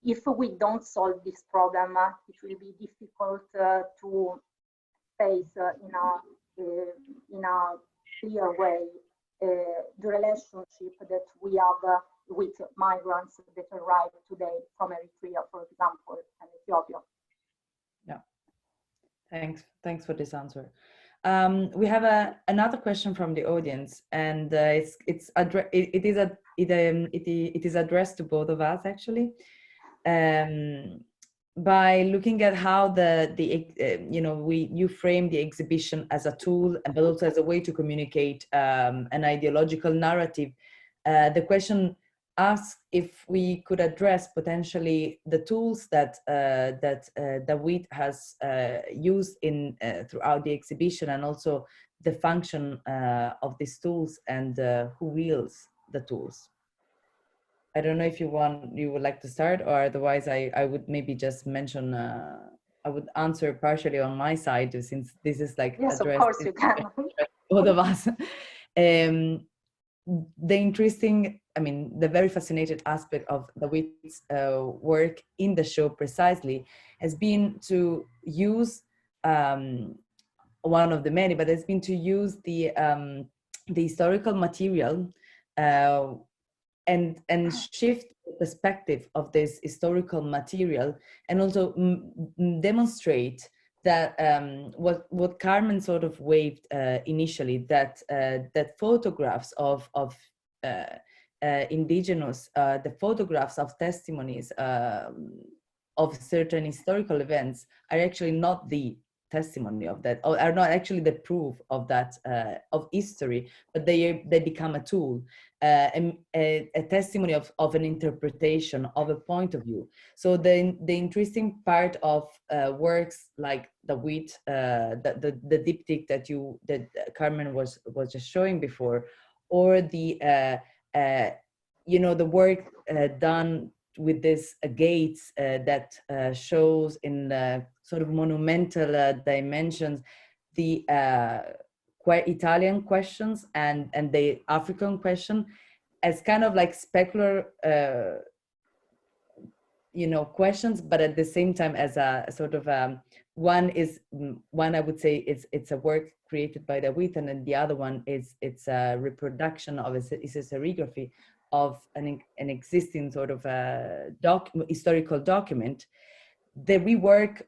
if we don't solve this problem, it will be difficult to face in a clear way the relationship that we have with migrants that arrive today from Eritrea, for example, and Ethiopia. Yeah, thanks for this answer. We have another question from the audience, and it is addressed to both of us actually. By looking at how you frame the exhibition as a tool, but also as a way to communicate an ideological narrative. The question asks if we could address potentially the tools that Dawit has used throughout the exhibition, and also the function of these tools and who wields the tools. I don't know if you would like to start, or otherwise I would maybe just mention, I would answer partially on my side, since this is like yes, of course you can. Both of us. The interesting I mean, the very fascinating aspect of Dawit's work in the show precisely has been to use one of the many, but has been to use the historical material and shift the perspective of this historical material, and also demonstrate that what Carmen sort of waved initially, that that photographs of indigenous, the photographs of testimonies of certain historical events are actually not the testimony of that, or are not actually the proof of that of history, but they become a tool, a testimony of an interpretation of a point of view. So the interesting part of works like Dawit, the diptych that Carmen was just showing before, or the you know, the work done with this gates that shows in sort of monumental dimensions the Italian questions and the African question as kind of like specular you know, questions, but at the same time as a sort of one I would say it's a work created by Dawit, and then the other one is it's a reproduction of it's a serigraphy of an existing sort of historical document. The rework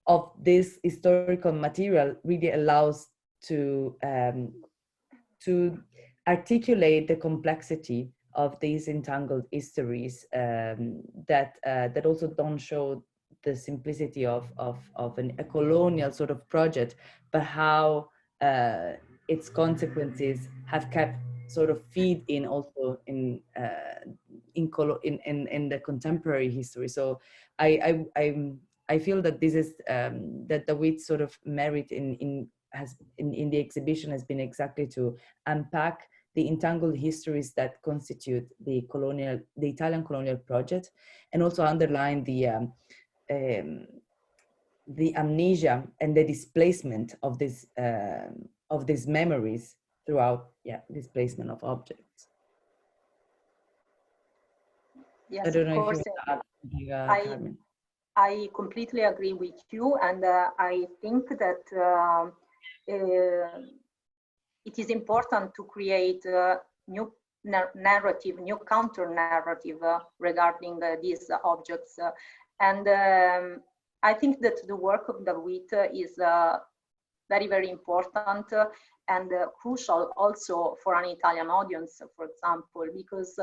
of this historical material really allows to articulate the complexity of these entangled histories that also don't show the simplicity of a colonial sort of project, but how its consequences have kept sort of feed in also in the contemporary history. So I feel that this is that Dawit's sort of merit in the exhibition has been exactly to unpack the entangled histories that constitute the Italian colonial project, and also underline the amnesia and the displacement of these memories throughout, displacement of objects. Yes, I don't know of course. if you want to add, Carmen. I completely agree with you, and I think that it is important to create a new narrative, new counter-narrative regarding these objects. And I think that the work of Dawit is very, very important and crucial also for an Italian audience, for example, because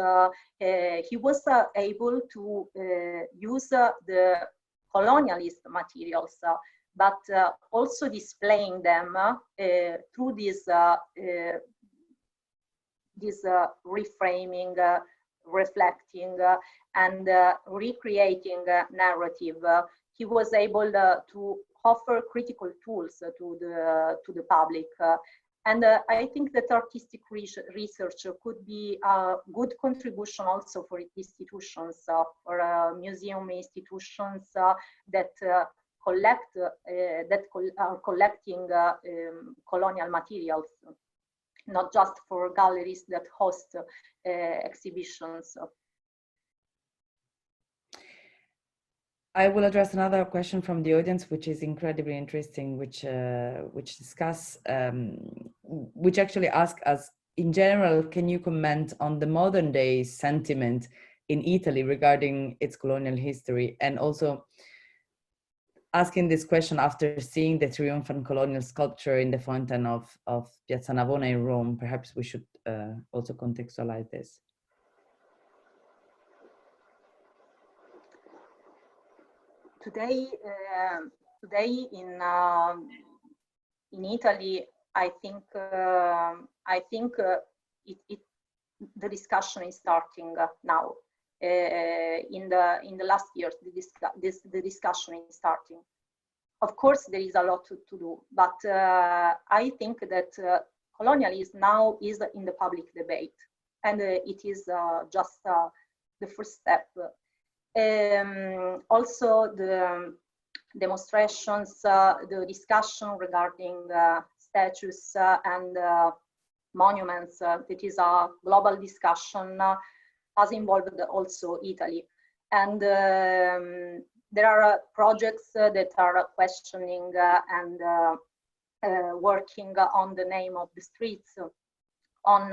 he was able to use the colonialist materials, but also displaying them through this reframing, reflecting, and recreating narrative. He was able to offer critical tools to the public. And I think that artistic research could be a good contribution also for institutions, for museum institutions that collect, are collecting colonial materials, not just for galleries that host exhibitions. I will address another question from the audience, which is incredibly interesting, which actually asks us, in general, can you comment on the modern day sentiment in Italy regarding its colonial history? And also asking this question after seeing the triumphant colonial sculpture in the fountain of Piazza Navona in Rome, perhaps we should also contextualize this. Today in Italy, I think the discussion is starting now. In the last years, the discussion is starting. Of course, there is a lot to do, but I think that colonialism now is in the public debate, and it is just the first step. Also, the demonstrations, the discussion regarding status and monuments. It is a global discussion, has involved also Italy. And there are projects that are questioning and working on the name of the streets, on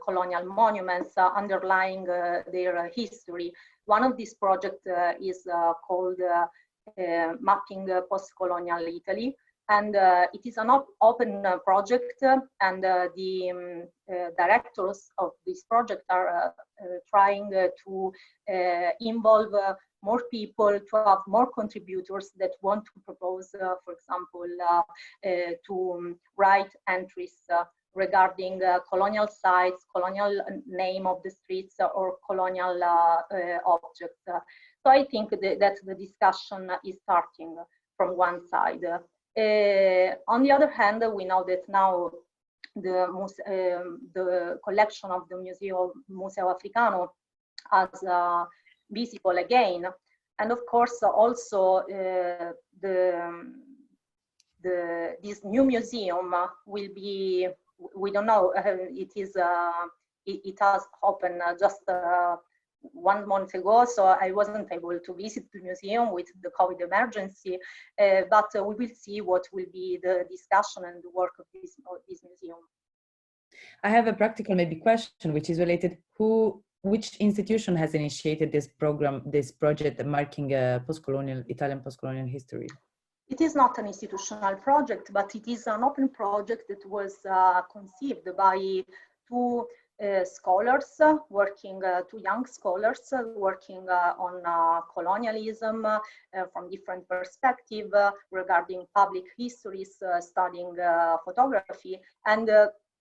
colonial monuments, underlying their history. One of these projects is called Mapping Postcolonial Italy, and it is an open project, and the directors of this project are trying to involve more people, to have more contributors that want to propose, for example, to write entries regarding colonial sites, colonial name of the streets, or colonial objects. So I think that the discussion is starting from one side. On the other hand, we know that now the collection of the Museo Africano has visible again, and of course also this new museum will be, we don't know, it has opened just 1 month ago, so I wasn't able to visit the museum with the COVID emergency, but we will see what will be the discussion and the work of this museum. I have a practical maybe question, which is related, which institution has initiated this program, this project marking Italian postcolonial history? It is not an institutional project, but it is an open project that was conceived by two scholars working, two young scholars working on colonialism from different perspectives regarding public histories, studying photography, and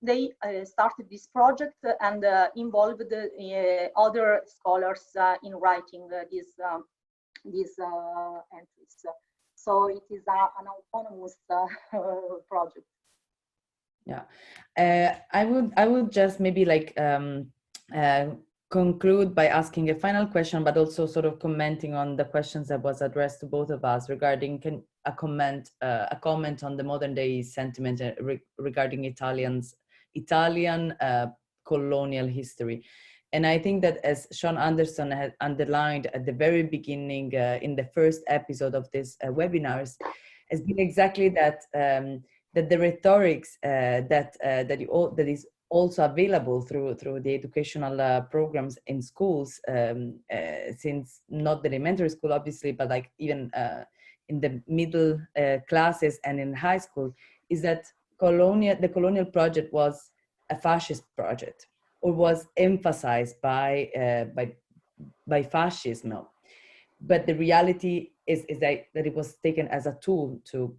they started this project and involved other scholars in writing these entries. So it is an autonomous project. Yeah, I would just maybe like conclude by asking a final question, but also sort of commenting on the questions that was addressed to both of us regarding a comment on the modern day sentiment regarding Italian colonial history. And I think that, as Sean Anderson had underlined at the very beginning in the first episode of this webinars, has been exactly that, that the rhetorics that is also available through the educational programs in schools, since not the elementary school, obviously, but like even in the middle classes and in high school, is that the colonial project was a fascist project, or was emphasized by fascism. But the reality is that it was taken as a tool to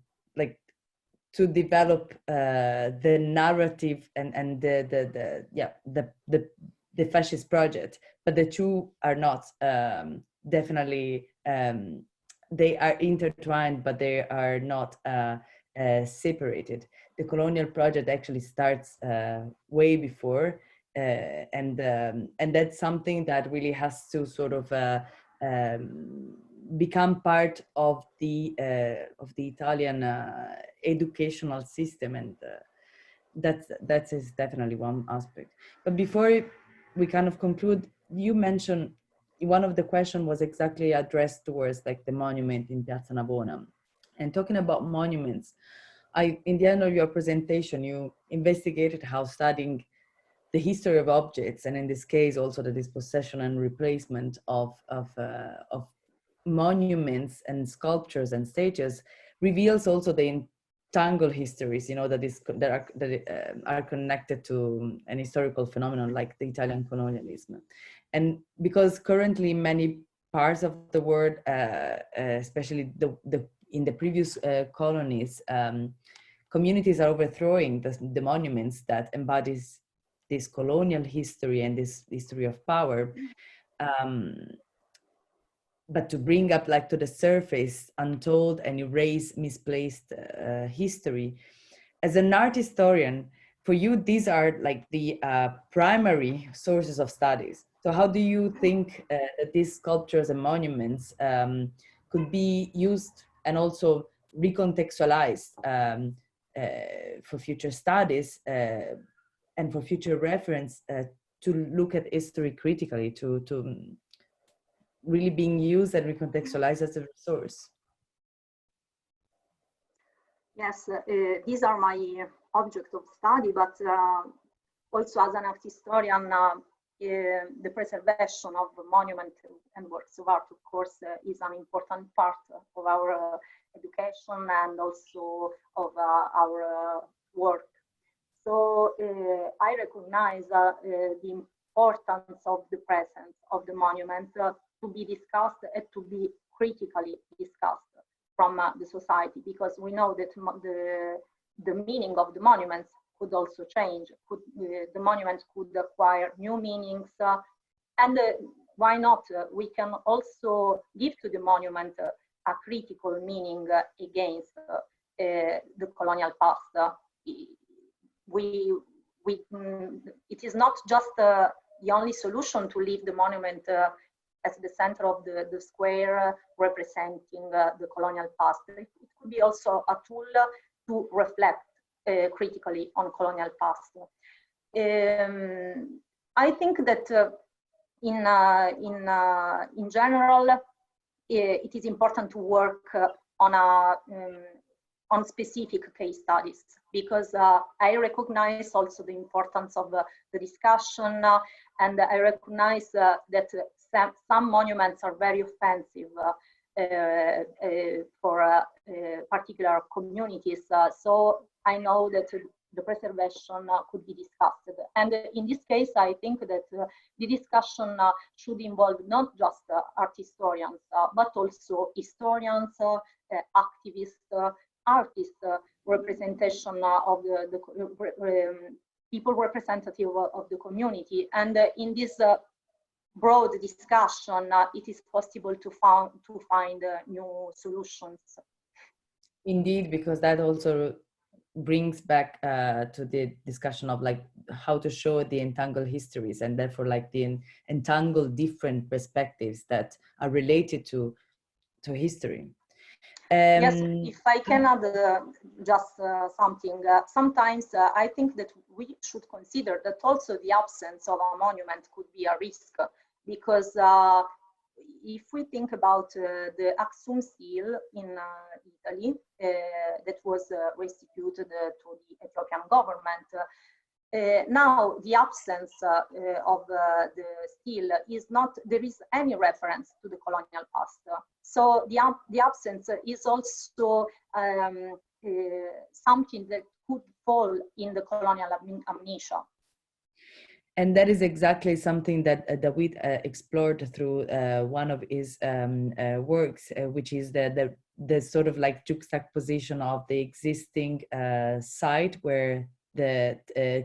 develop the narrative and the fascist project. But the two are not definitely, they are intertwined, but they are not separated. The colonial project actually starts way before, and that's something that really has to sort of become part of the Italian educational system, and that is definitely one aspect. But before we kind of conclude, you mentioned one of the questions was exactly addressed towards like the monument in Piazza Navona. And talking about monuments, in the end of your presentation, you investigated how studying the history of objects, and in this case also the dispossession and replacement of monuments and sculptures and stages, reveals also the entangled histories, that are connected to an historical phenomenon like the Italian colonialism. And because currently many parts of the world, especially in the previous colonies, communities are overthrowing the monuments that embodies this colonial history and this history of power. But to bring up like to the surface untold and erase misplaced history. As an art historian, for you, these are like the primary sources of studies. So how do you think that these sculptures and monuments could be used and also recontextualized for future studies and for future reference, to look at history critically, to really being used and recontextualized as a resource. Yes, these are my object of study, but also as an art historian, the preservation of monuments and works of art, of course, is an important part of our education and also of our work. So I recognize the importance of the presence of the monument to be discussed and to be critically discussed from the society, because we know that the meaning of the monuments could also change. The monument could acquire new meanings, and why not? We can also give to the monument a critical meaning against the colonial past. It is not just the only solution to leave the monument as the center of the square representing the colonial past. It could be also a tool to reflect critically on colonial past. I think that in general, it is important to work on specific case studies, because I recognize also the importance of the discussion, and I recognize that some monuments are very offensive for particular communities. So I know that the preservation could be discussed. And in this case, I think that the discussion should involve not just art historians, but also historians, activists, artists, representation of the people representative of the community. And in this broad discussion, it is possible to find new solutions. Indeed, because that also brings back to the discussion of like how to show the entangled histories, and therefore like the entangled different perspectives that are related to history. Yes, if I can add just something, sometimes I think that we should consider that also the absence of a monument could be a risk, because if we think about the Aksum seal in Italy that was restituted to the Ethiopian government, now the absence of the seal is not, there is any reference to the colonial past. So the absence is also something that could fall in the colonial amnesia. And that is exactly something that Dawit explored through one of his works, which is the sort of like juxtaposition of the existing site where the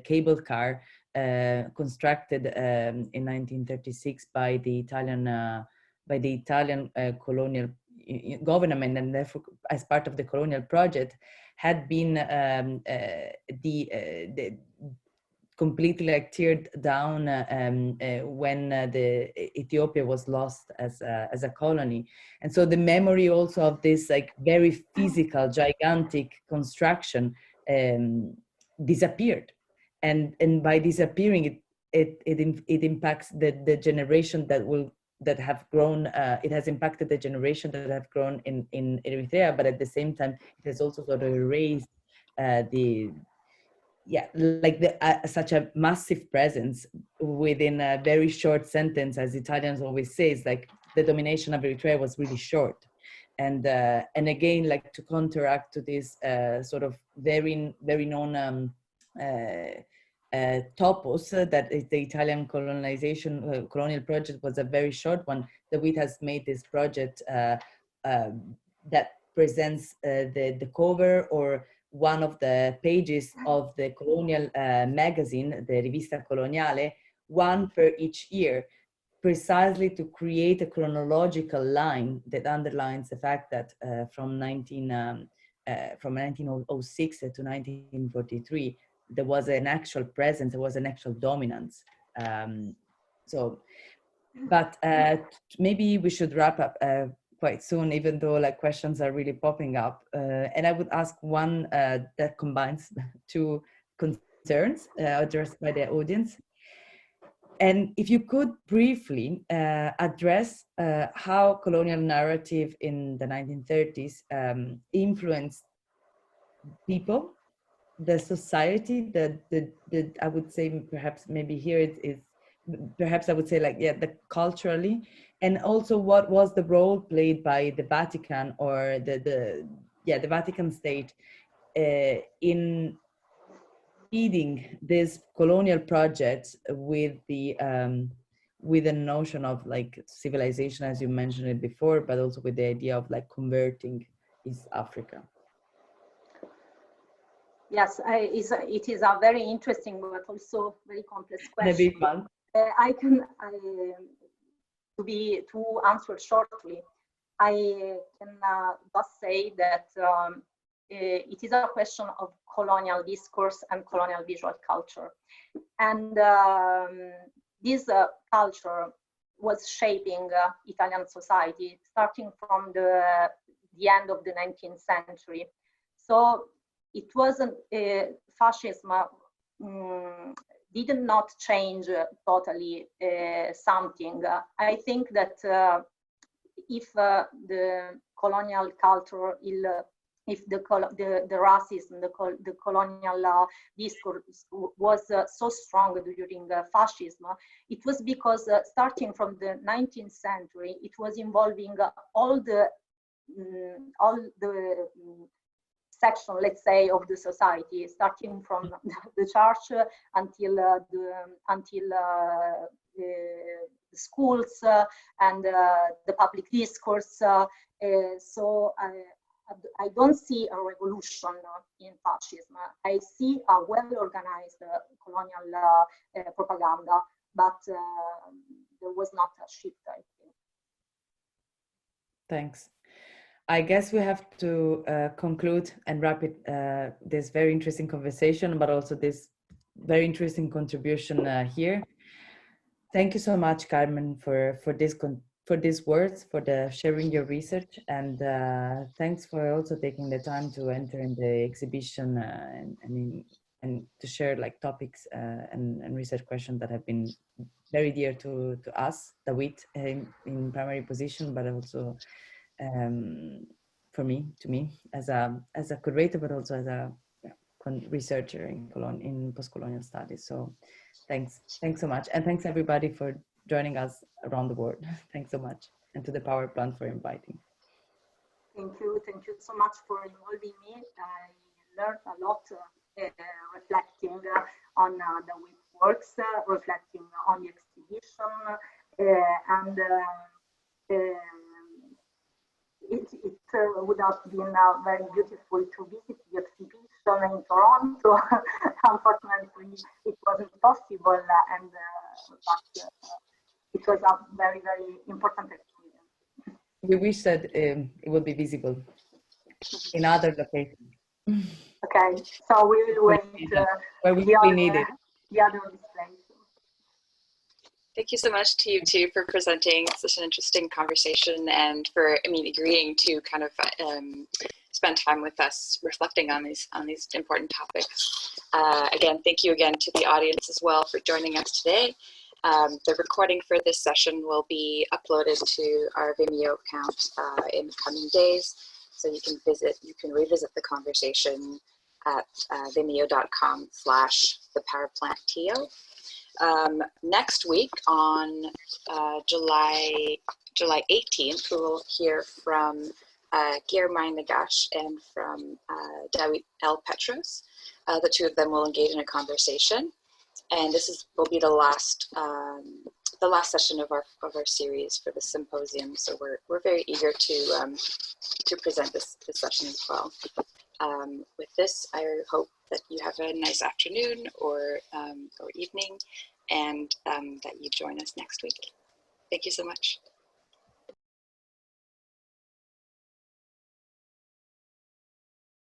cable car constructed in 1936 by the Italian colonial government, and therefore as part of the colonial project, had been completely like teared down when the Ethiopia was lost as a colony. And so the memory also of this like very physical, gigantic construction disappeared, and by disappearing it impacts the generation that have grown. It has impacted the generation that have grown in Eritrea, but at the same time it has also sort of erased such a massive presence within a very short sentence. As Italians always say, it's like the domination of Eritrea was really short. And again, like to counteract to this sort of very known topos that is the Italian colonization colonial project was a very short one. Dawit has made this project that presents the cover or one of the pages of the Colonial magazine, the Rivista Coloniale, one per each year, precisely to create a chronological line that underlines the fact that from 1906 to 1943, there was an actual presence, there was an actual dominance. But maybe we should wrap up quite soon, even though like questions are really popping up. And I would ask one that combines two concerns addressed by the audience. And if you could briefly address how colonial narrative in the 1930s influenced people, the society, the I would say perhaps maybe here it is, perhaps I would say like, yeah, the culturally, and also what was the role played by the Vatican or the Vatican state in feeding these colonial projects with the notion of like civilization, as you mentioned it before, but also with the idea of like converting East Africa. Yes, it is a very interesting but also very complex question. And a big one. I can to answer shortly. I can just say that it is a question of colonial discourse and colonial visual culture, and this culture was shaping Italian society starting from the end of the 19th century. So it wasn't fascism did not change totally something. I think that if the colonial culture, if the racism, the colonial discourse was so strong during fascism, it was because starting from the 19th century, it was involving all the section, let's say, of the society, starting from the church until the schools and the public discourse. So I don't see a revolution in fascism. I see a well-organized colonial propaganda, but there was not a shift, I think. Thanks. I guess we have to conclude and wrap it, this very interesting conversation, but also this very interesting contribution here. Thank you so much, Carmen, for these words, for sharing your research, and thanks for also taking the time to enter in the exhibition and to share like topics and research questions that have been very dear to us, Dawit, in primary position, but also to me as a curator, but also as a researcher in postcolonial studies. So thanks so much, and thanks everybody for joining us around the world. Thanks so much, and to the Power Plant for inviting. Thank you so much for involving me. I learned a lot reflecting on the works, reflecting on the exhibition, and it would have been very beautiful to visit the exhibition in Toronto. Unfortunately, it wasn't possible, but it was a very, very important experience. We wish that it would be visible in other locations. Okay, so we will wait where we need it. The other displays. Thank you so much to you two for presenting such an interesting conversation and for, agreeing to kind of spend time with us reflecting on these important topics. Again, thank you again to the audience as well for joining us today. The recording for this session will be uploaded to our Vimeo account in the coming days, so you can revisit the conversation at vimeo.com/thepowerplantto. Next week on July 18th, we will hear from Guillermine Nagash and from Dawit L. Petros. The two of them will engage in a conversation, and this will be the last session of our series for the symposium. So we're very eager to present this session as well. With this, I hope that you have a nice afternoon or evening, and that you join us next week. Thank you so much.